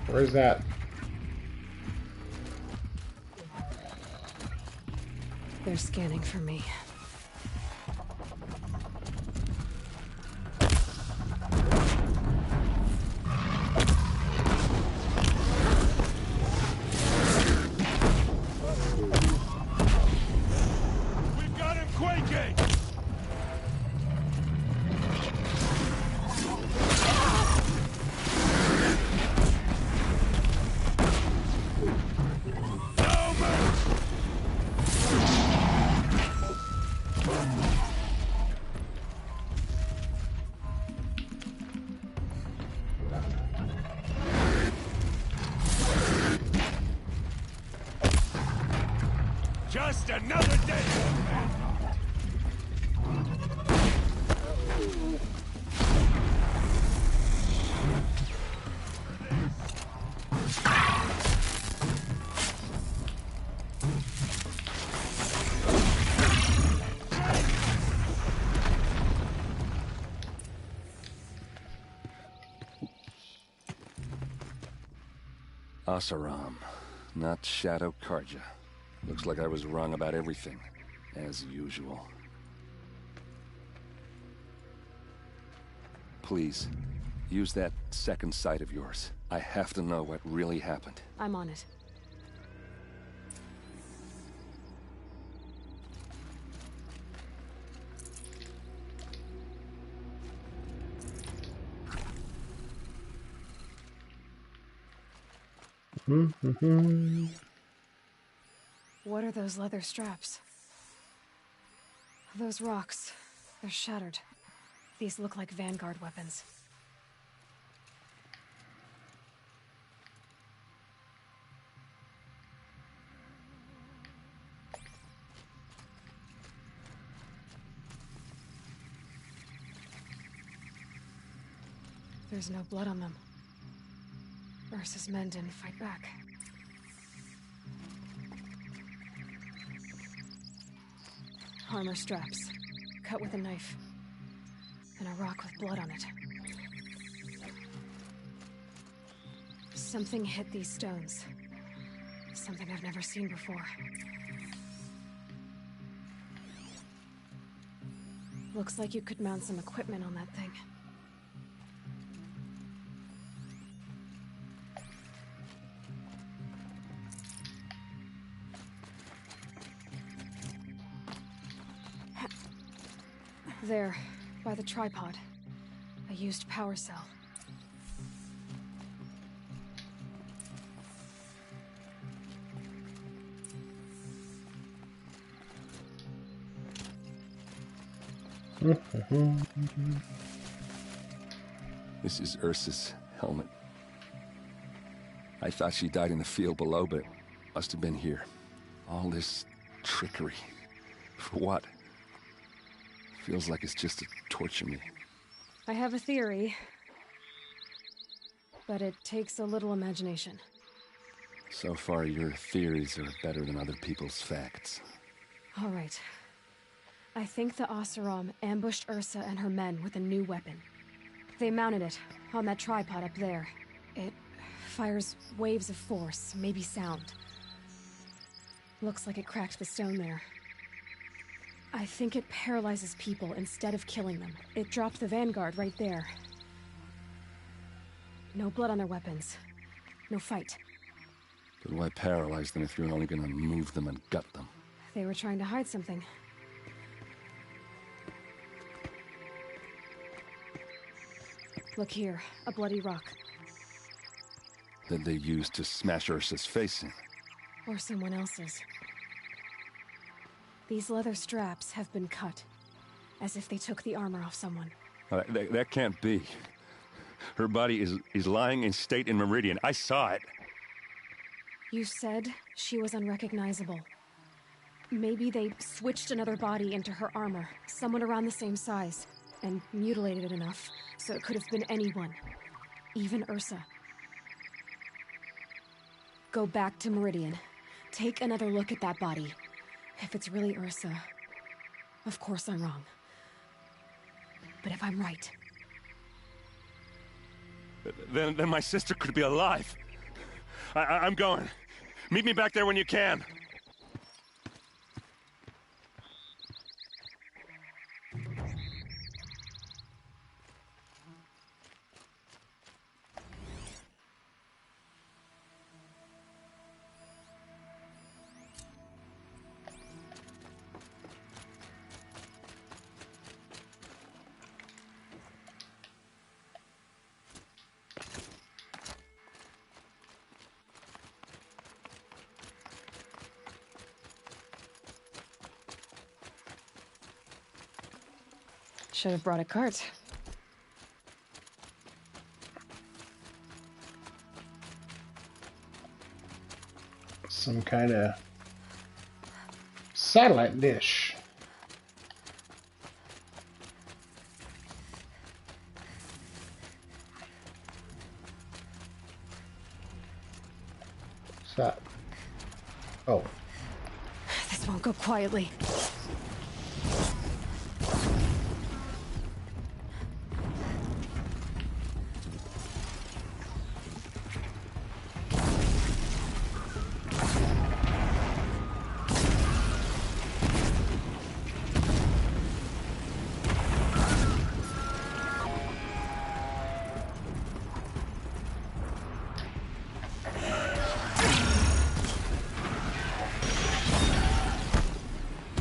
Where's that? They're scanning for me. We've got him quaking! Just another day! Asaram, not Shadow Karja. Looks like I was wrong about everything, as usual. Please, use that second sight of yours. I have to know what really happened. I'm on it. What are those leather straps? Those rocks, they're shattered. These look like Vanguard weapons. There's no blood on them. Ursa's men didn't fight back. Armor straps, cut with a knife, and a rock with blood on it. Something hit these stones. Something I've never seen before. Looks like you could mount some equipment on that thing. There, by the tripod. A used power cell. This is Ursa's helmet. I thought she died in the field below, but it must have been here. All this trickery. For what? Feels like it's just to torture me. I have a theory, but it takes a little imagination. So far, your theories are better than other people's facts. All right. I think the Oseram ambushed Ursa and her men with a new weapon. They mounted it on that tripod up there. It fires waves of force, maybe sound. Looks like it cracked the stone there. I think it paralyzes people instead of killing them. It dropped the Vanguard right there. No blood on their weapons. No fight. But why paralyze them if you're only gonna move them and gut them? They were trying to hide something. Look here, a bloody rock. That they used to smash Ursa's face in. Or someone else's. These leather straps have been cut, as if they took the armor off someone. That can't be. Her body is lying in state in Meridian. I saw it. You said she was unrecognizable. Maybe they switched another body into her armor, someone around the same size, and mutilated it enough, so it could have been anyone. Even Ursa. Go back to Meridian. Take another look at that body. If it's really Ursa, of course I'm wrong. But if I'm right... Then my sister could be alive. I'm going. Meet me back there when you can. Should have brought a cart. Some kind of satellite dish. What's that? Oh. This won't go quietly.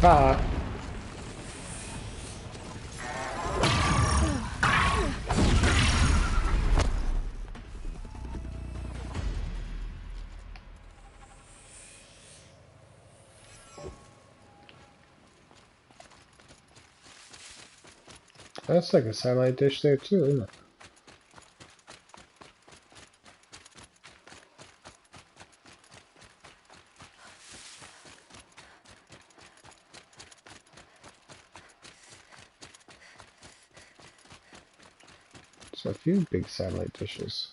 Ah. That's like a satellite dish there too, isn't it? So a few big satellite dishes.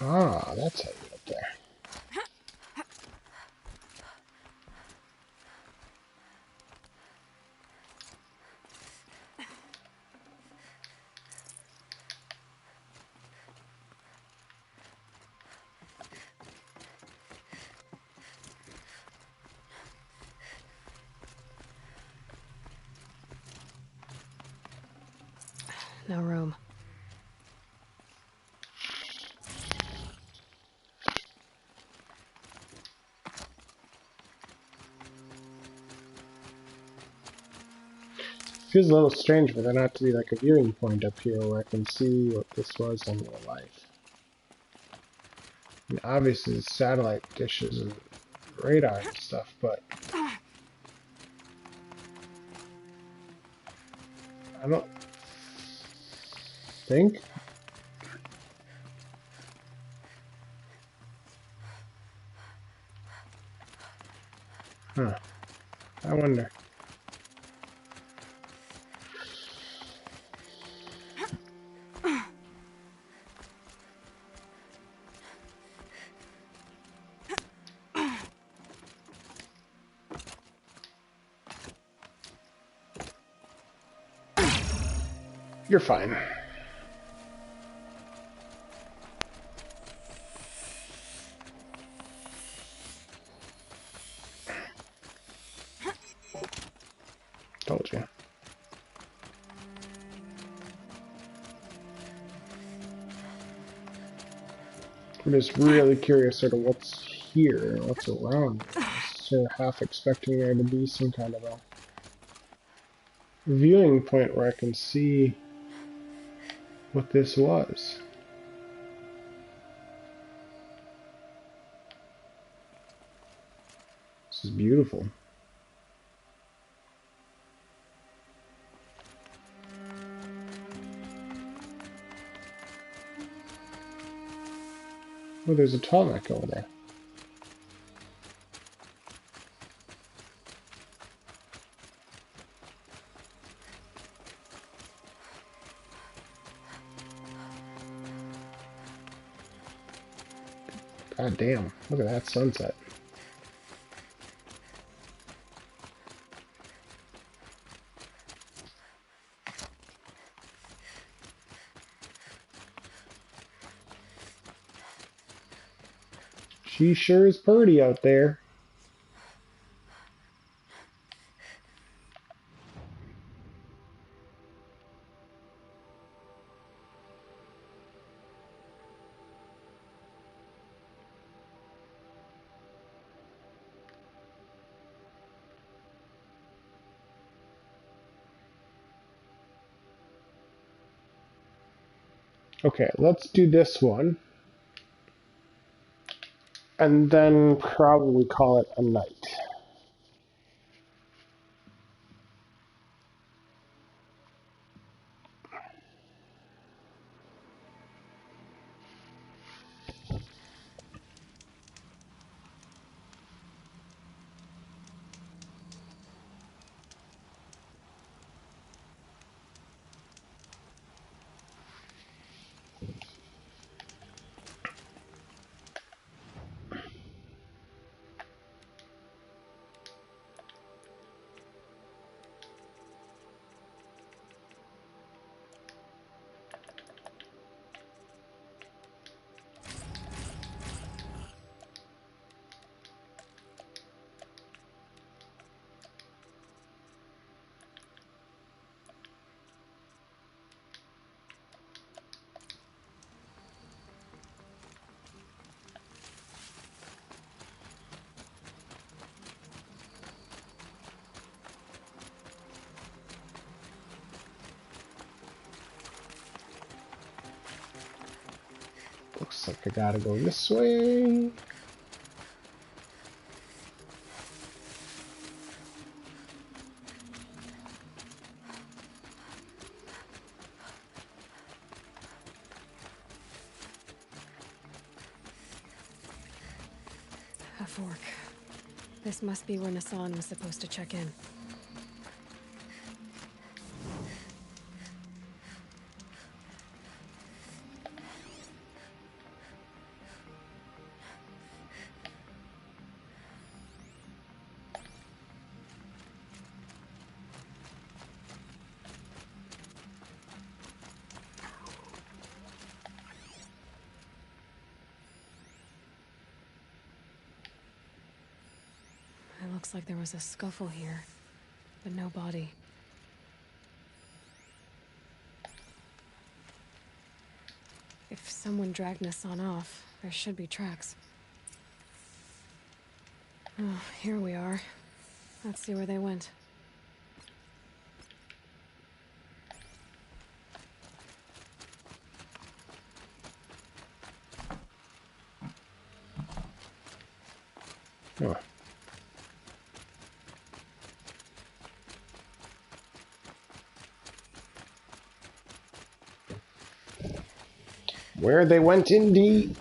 Ah, that's how you get there. No room. Feels a little strange for there not to be like a viewing point up here where I can see what this was in real life. I mean, obviously the satellite dishes and radar and stuff, but I don't think. Huh. I wonder. You're fine. Told you. I'm just really curious sort of what's here, what's around. I'm sort of half expecting there to be some kind of a viewing point where I can see what this was. This is beautiful. Oh, there's a tall neck over there. God damn, look at that sunset. She sure is pretty out there. Okay, let's do this one. And then probably call it a night. Looks like I gotta go this way. A fork. This must be where Nassan was supposed to check in. It looks like there was a scuffle here, but no body. If someone dragged Nassan off, there should be tracks. Oh, here we are. Let's see where they went. Oh. Where they went indeed.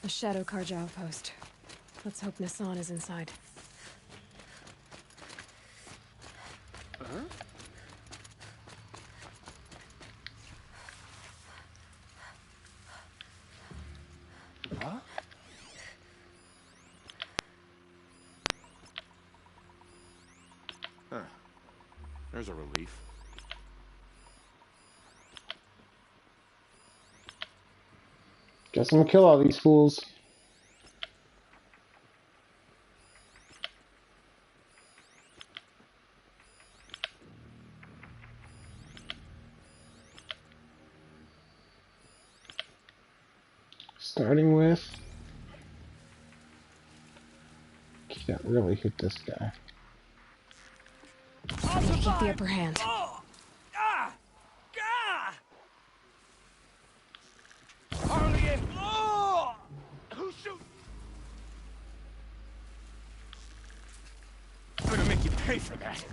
The Shadow Karja outpost. Let's hope Nassan is inside. Huh? Huh. There's a relief. Guess I'm gonna kill all these fools. Starting with... Can't really hit this guy. Keep the upper hand. Who shoot? I'm gonna make you pay for that.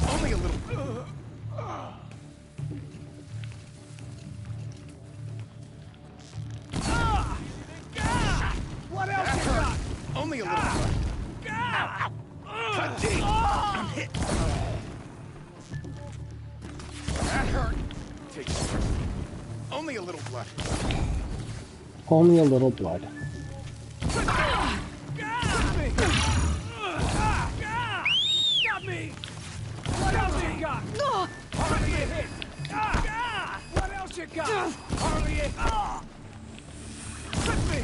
Only a little. What else you got? Only a little. Ow, ow. Cut deep. I'm hit. That hurt. Take it. Only a little blood. Only a little blood. Got me! What else you got? Hardly a hit! What else you got? Hardly a hit! Cut me!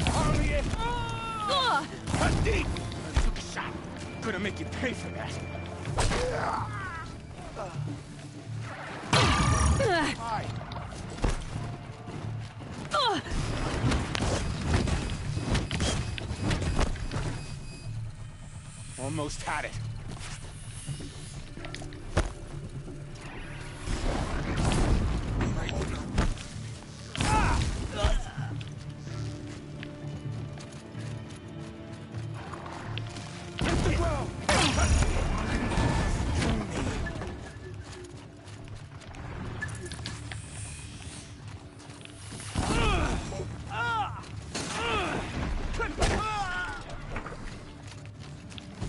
Hardly a hit! Cut deep! I took a shot. Gonna make you pay for that. Hi. Almost had it. Hit the ground.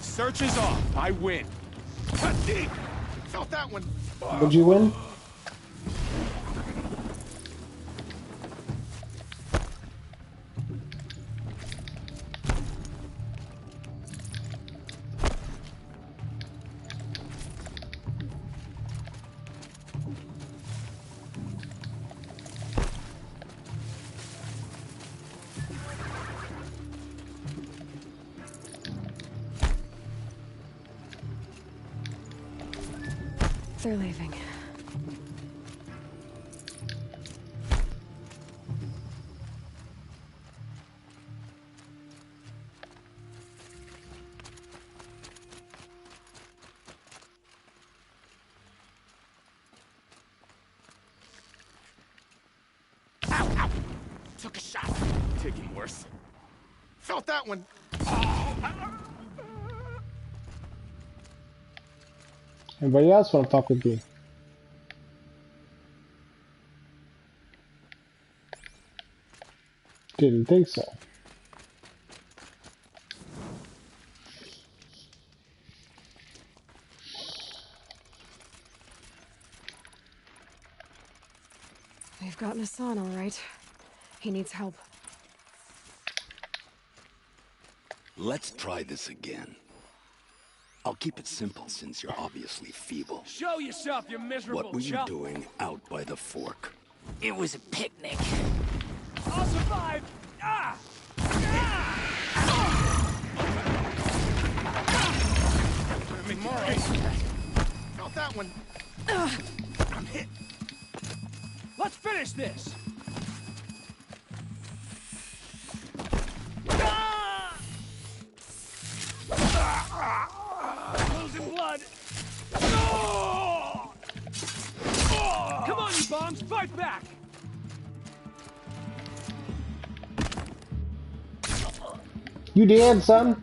Search is off. I win. Cut deep. Felt that one. Did you win? They're leaving. Ow, ow. Took a shot. Taking worse. Felt that one. Anybody else want to fuck with me? Didn't think so. We've got Nassan, all right. He needs help. Let's try this again. I'll keep it simple since you're obviously feeble. Show yourself, you miserable What were you chump. doing out by the fork? It was a picnic. I'll survive. Ah! Not that one. I'm hit. Let's finish this. Losing blood. Come on, you bombs, fight back. You did, son.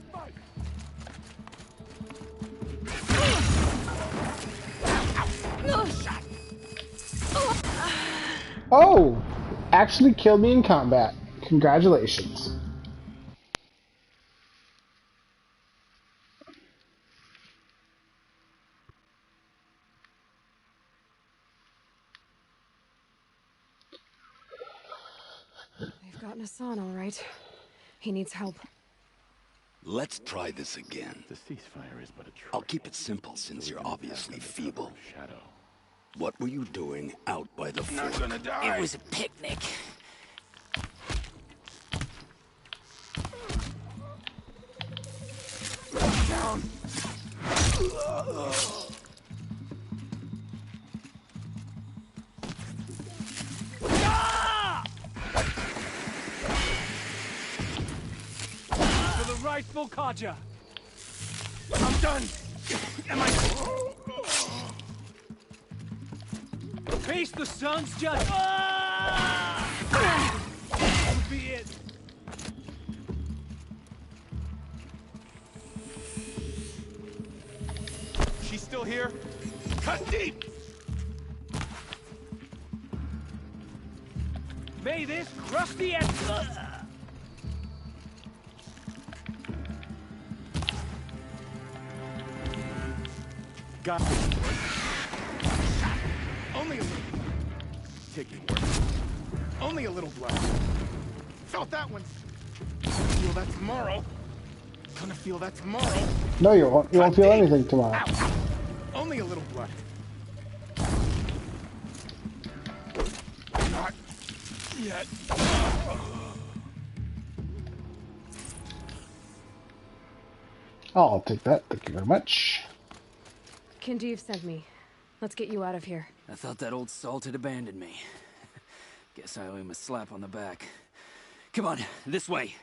Oh! Actually killed me in combat. Congratulations. They've gotten Hassan, all right. He needs help. Let's try this again. The ceasefire is but a trick. I'll keep it simple since you're obviously feeble. Shadow. What were you doing out by the fork? Not gonna die. It was a picnic. Down. For the rightful Kaja. I'm done. Am I? Face the sun's just. That would be it. She's still here? Cut deep. May this crusty and. Got it. Only a little blood. Taking work. Only a little blood. Felt that one. Feel that tomorrow. Gonna feel that tomorrow. No, you won't. You won't feel anything tomorrow. Ow. Only a little blood. Not yet. I'll take that. Thank you very much. Kindev sent me. Let's get you out of here. I thought that old salt had abandoned me. Guess I owe him a slap on the back. Come on, this way.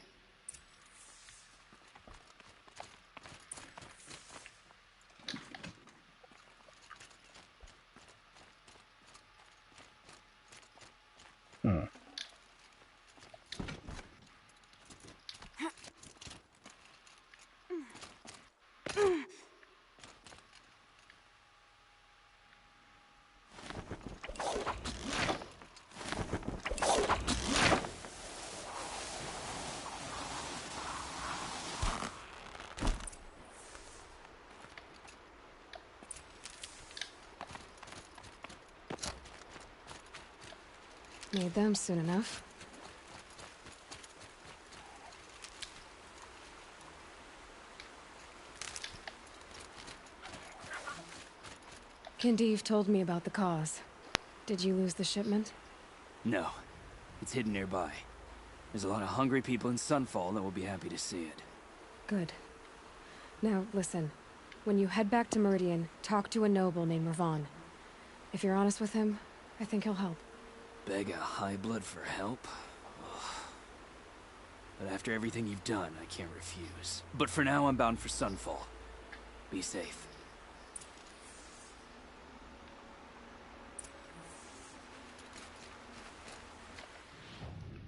Need them soon enough. Kindev told me about the cause. Did you lose the shipment? No, it's hidden nearby. There's a lot of hungry people in Sunfall that will be happy to see it. Good. Now, listen. When you head back to Meridian, talk to a noble named Ravon. If you're honest with him, I think he'll help. Beg a high blood for help? Ugh. But after everything you've done, I can't refuse. But for now, I'm bound for Sunfall. Be safe.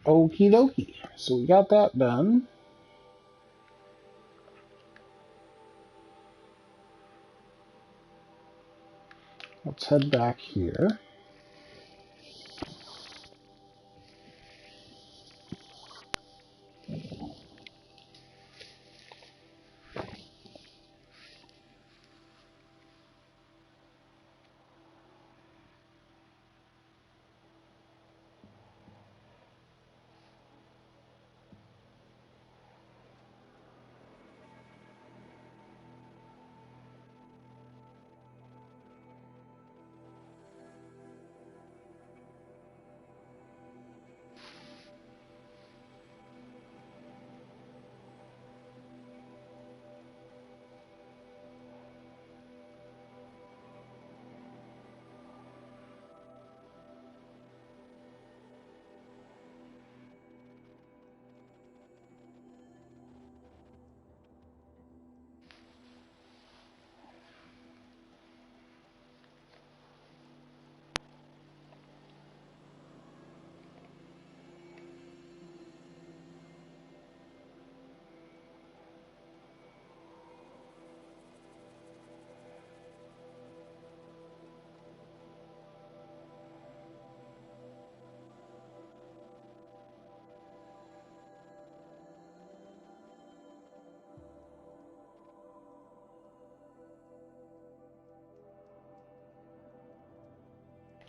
Okie dokie. So we got that done. Let's head back here.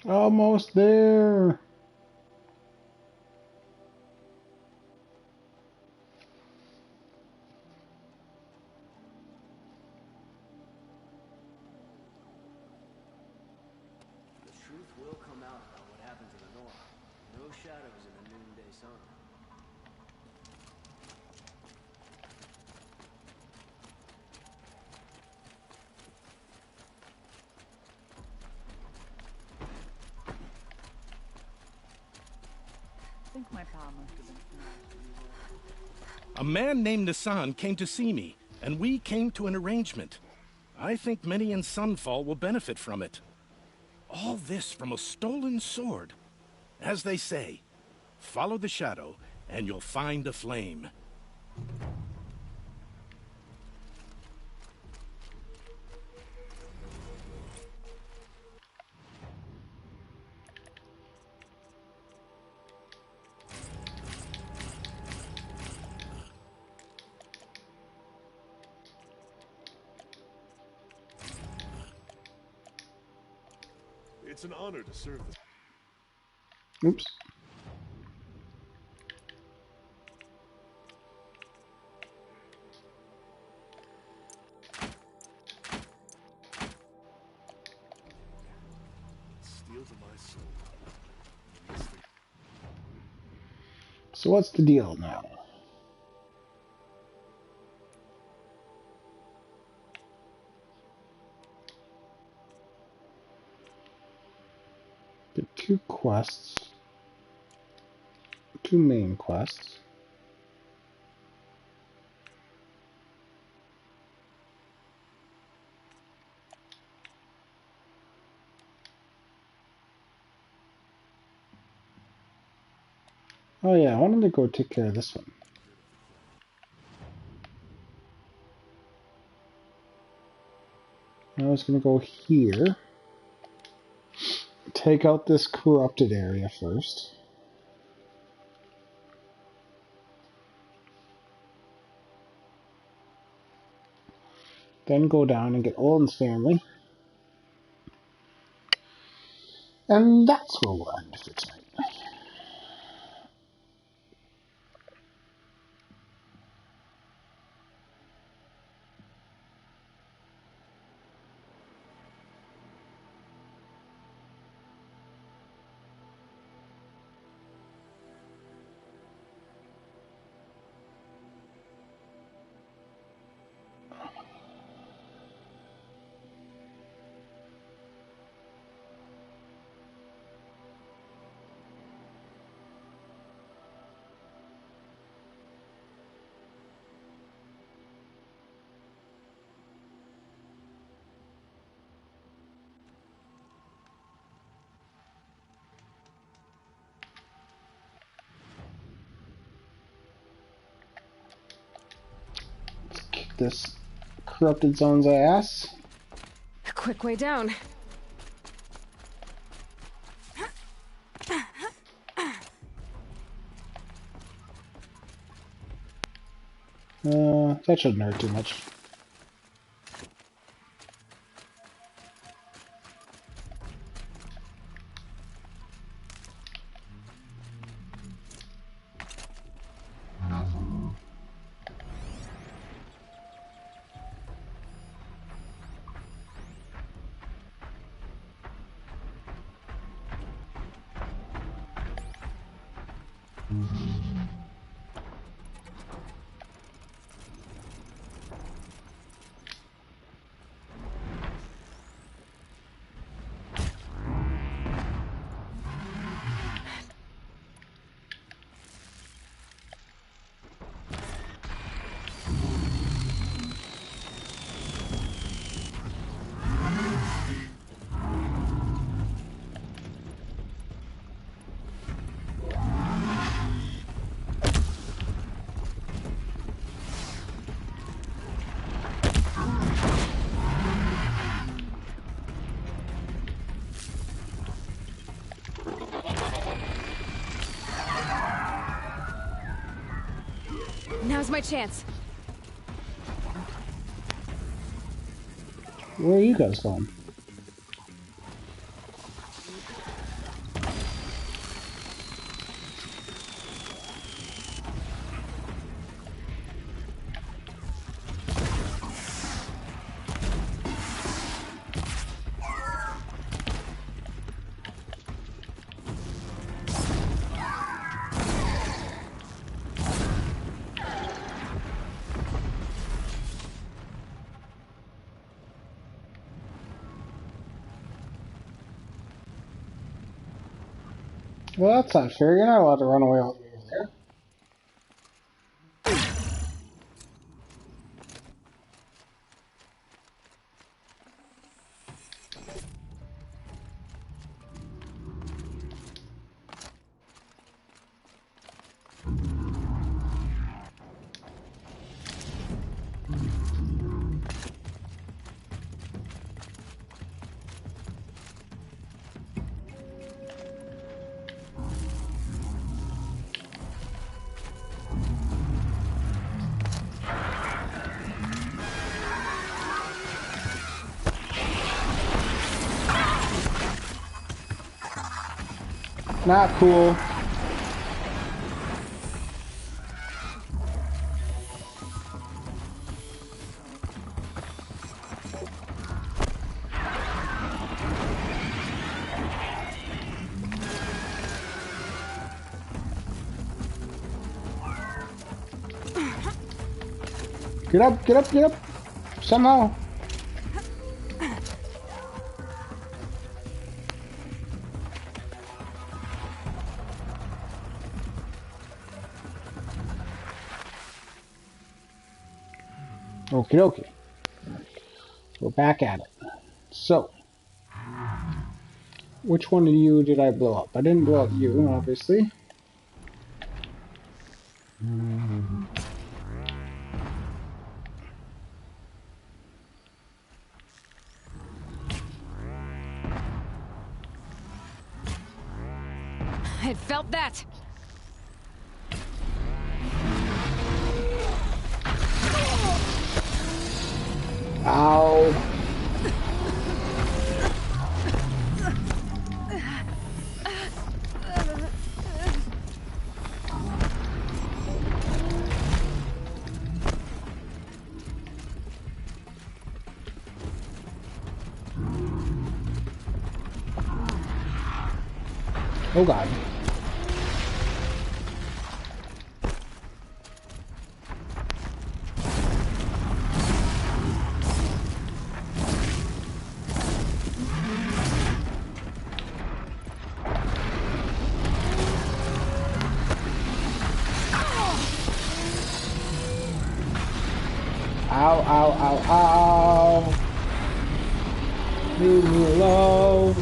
Almost there. The truth will come out about what happened to the Nora. No shadows in the noonday sun. I think my pa must have been smashed. A man named Nissan came to see me, and we came to an arrangement. I think many in Sunfall will benefit from it. All this from a stolen sword. As they say, follow the shadow, and you'll find a flame. It's an honor to serve the... Oops. Steel to my soul. So what's the deal now? The two quests. Two main quests. Oh yeah, I wanted to go take care of this one. I was going to go here. Take out this corrupted area first. Then go down and get Olden's family. And that's where we'll end for tonight. Kick this corrupted zone's ass. A quick way down. That shouldn't hurt too much. Now's my chance. Where are you guys going? Well, that's not fair. You're not allowed to run away all the way over there. Not cool. Get up, get up, get up. Somehow. Okie dokie. We're back at it. So, which one of you did I blow up? I didn't blow up you, obviously. I felt that. Ow. Oh god. Ow, ow, ow, ow. Leave me alone.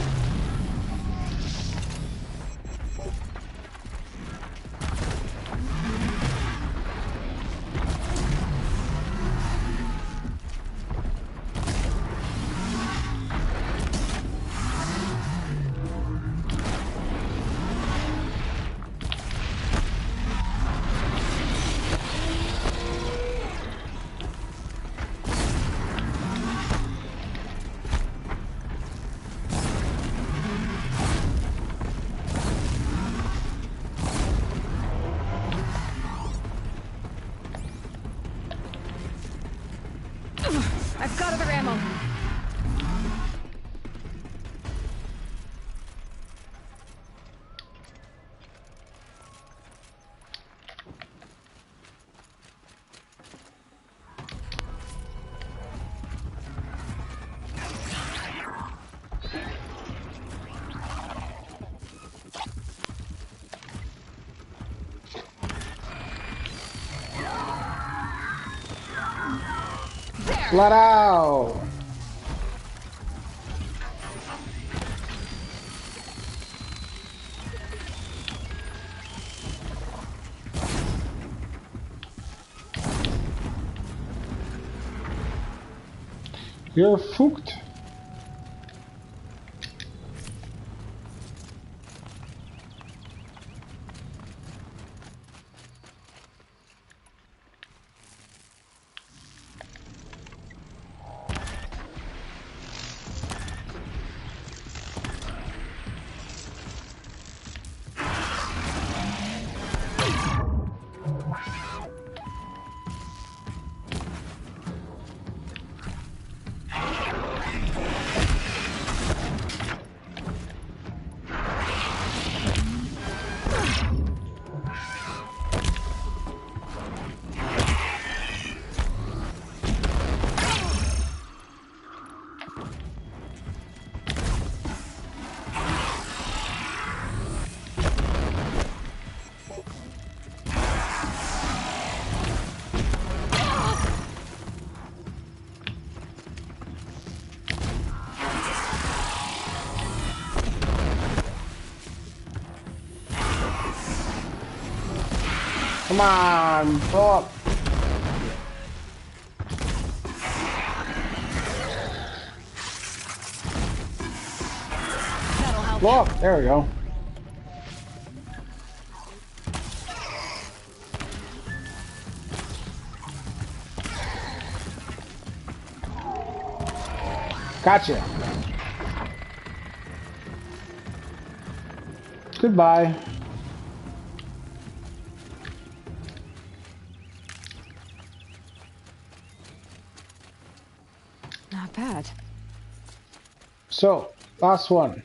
I've got other ammo. Let out. You're fucked. Come on, blow up. Blow up. There we go. Gotcha. Goodbye. Not bad. So, last one.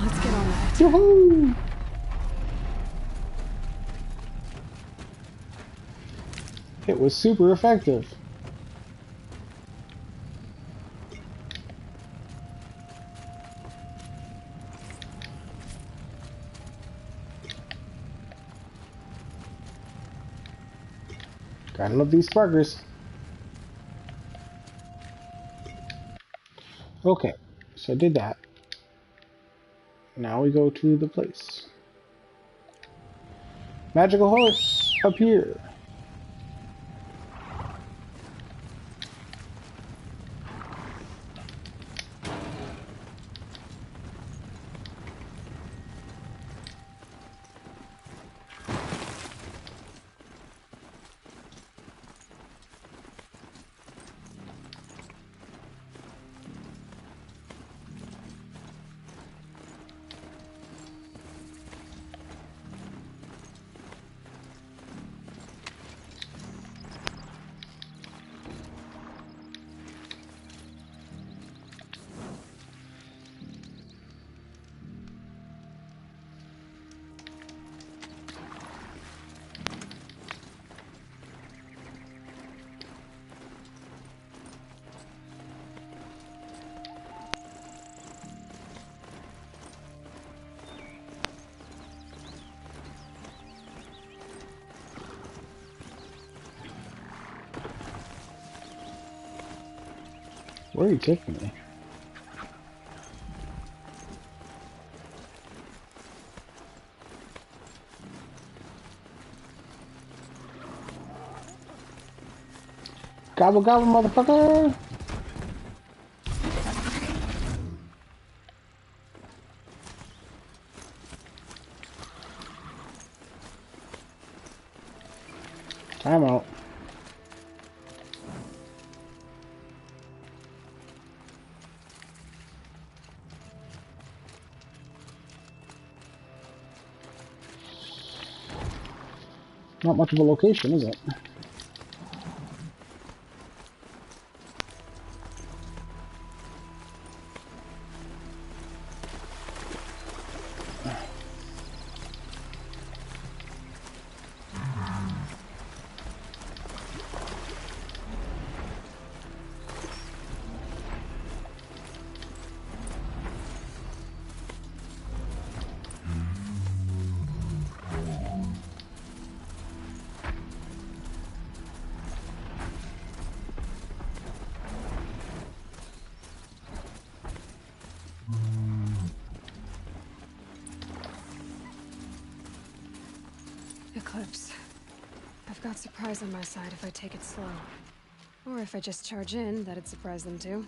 Let's get on that. Woohoo! It was super effective. Gotta love these sparkers. Okay, so I did that. Now we go to the place. Magical horse, appear. Where are you taking me? Gobble gobble, motherfucker! I'm out. Not much of a location, is it? Eclipse. I've got surprise on my side if I take it slow. Or if I just charge in, that'd surprise them too.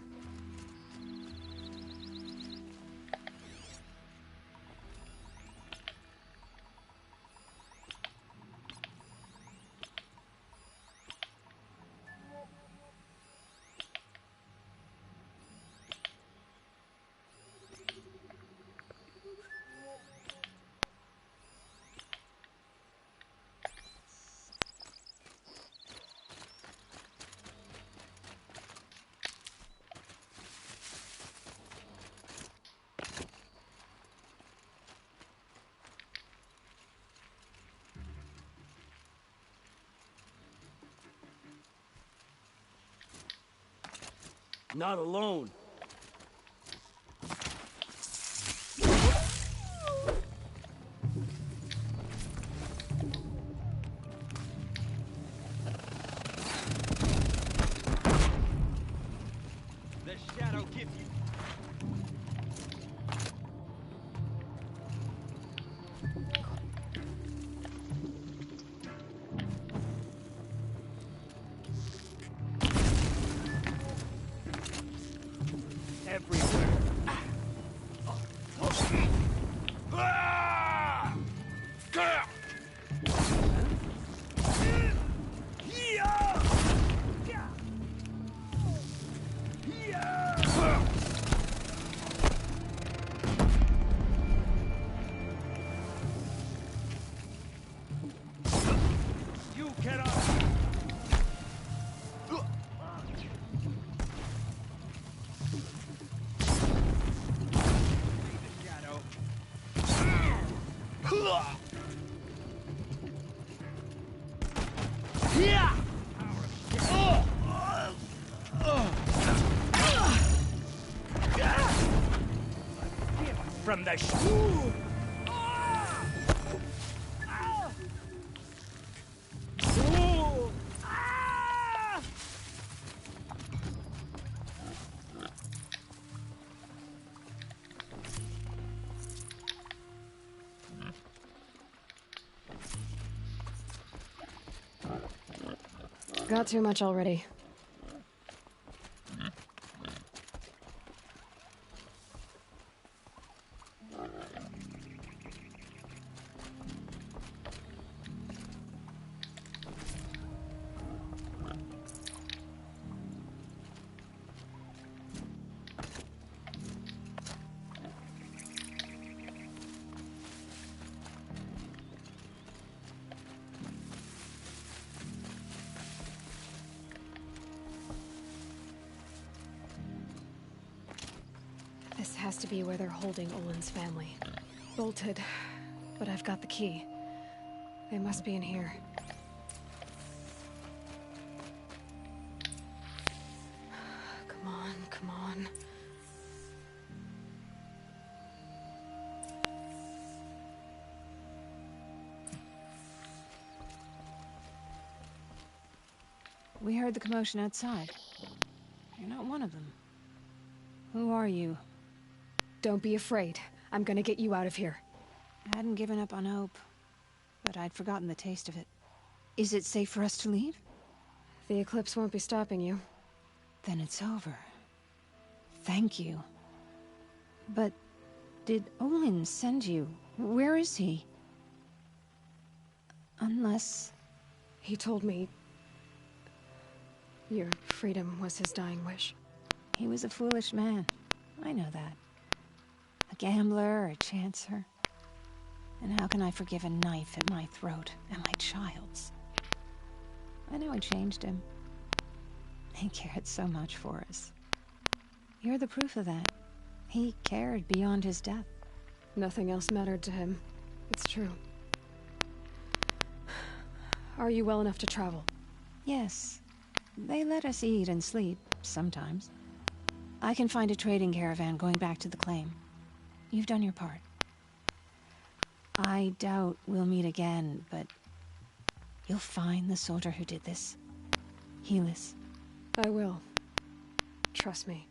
Not alone. The shadow gives you. Everywhere. You cannot. From the Got too much already. This has to be where they're holding Olin's family. Bolted, but I've got the key. They must be in here. Come on, come on. We heard the commotion outside. You're not one of them. Who are you? Don't be afraid. I'm gonna get you out of here. I hadn't given up on hope, but I'd forgotten the taste of it. Is it safe for us to leave? The eclipse won't be stopping you. Then it's over. Thank you. But did Olin send you? Where is he? Unless... He told me your freedom was his dying wish. He was a foolish man. I know that. A gambler, a chancer. And how can I forgive a knife at my throat and my child's? I know I changed him. He cared so much for us. You're the proof of that. He cared beyond his death. Nothing else mattered to him. It's true. Are you well enough to travel? Yes. They let us eat and sleep, sometimes. I can find a trading caravan going back to the claim. You've done your part. I doubt we'll meet again, but you'll find the soldier who did this. Helis. I will. Trust me.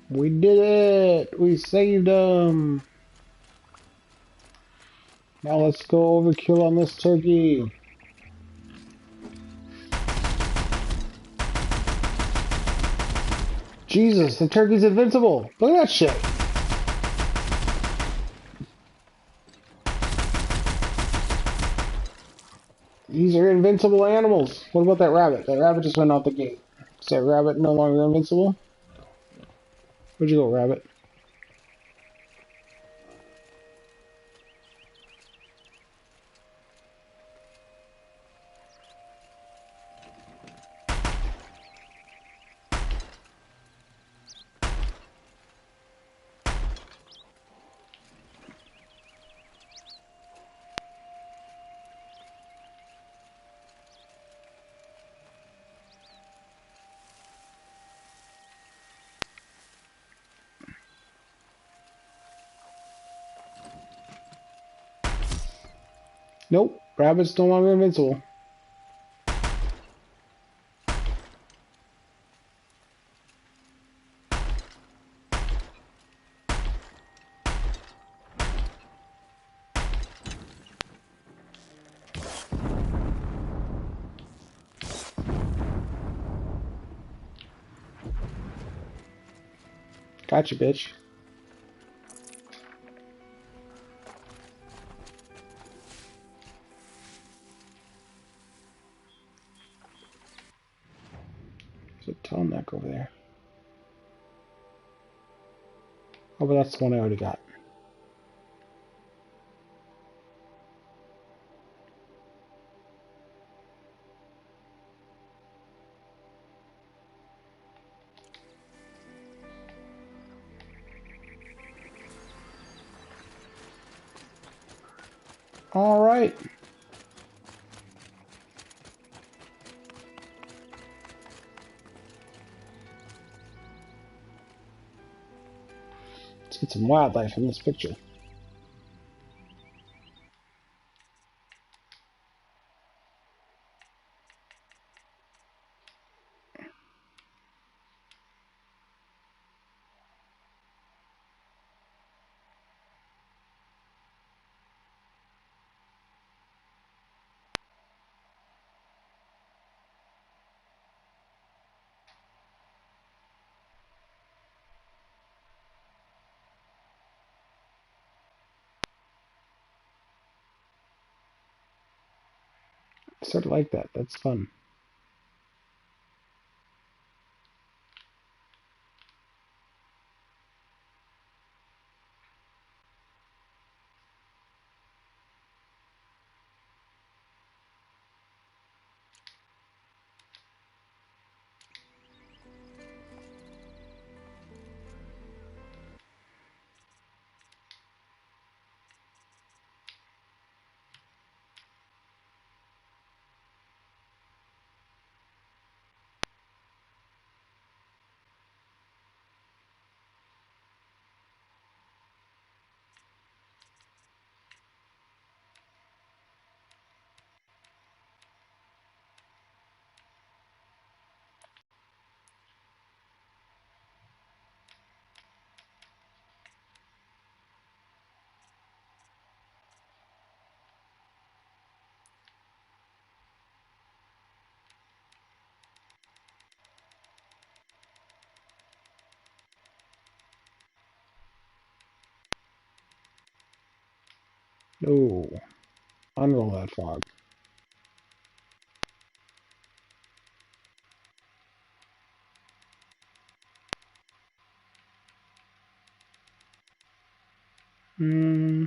We did it! We saved him! Now let's go overkill on this turkey. Jesus, the turkey's invincible! Look at that shit! These are invincible animals. What about that rabbit? That rabbit just went out the gate. Is that rabbit no longer invincible? Where'd you go, rabbit? Nope, rabbit's no longer invincible. Gotcha, bitch. There's a neck over there. Oh, but that's the one I already got. All right. Let's get some wildlife in this picture. I sort of like that. That's fun. No. Unroll that fog. Hmm.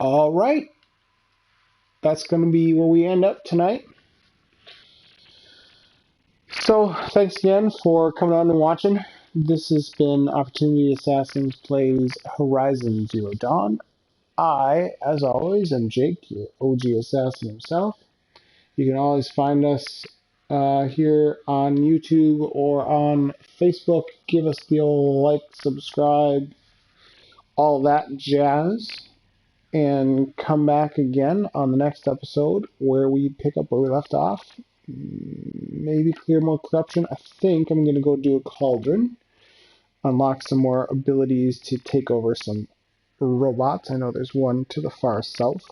All right. That's going to be where we end up tonight. So, thanks again for coming on and watching. This has been Opportunity Assassins Plays Horizon Zero Dawn. I, as always, am Jake, your OG assassin himself. You can always find us here on YouTube or on Facebook. Give us the old like, subscribe, all that jazz. And come back again on the next episode where we pick up where we left off. Maybe clear more corruption. I think I'm going to go do a cauldron. Unlock some more abilities to take over some robots. I know there's one to the far south.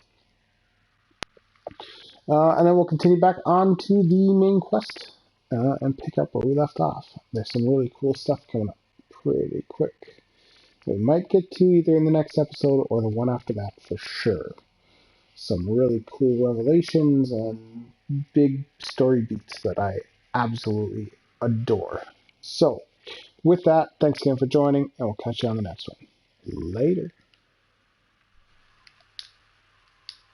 And then we'll continue back on to the main quest and pick up where we left off. There's some really cool stuff coming up pretty quick. We might get to either in the next episode or the one after that for sure. Some really cool revelations and big story beats that I absolutely adore. So, With that, thanks again for joining, and we'll catch you on the next one. Later.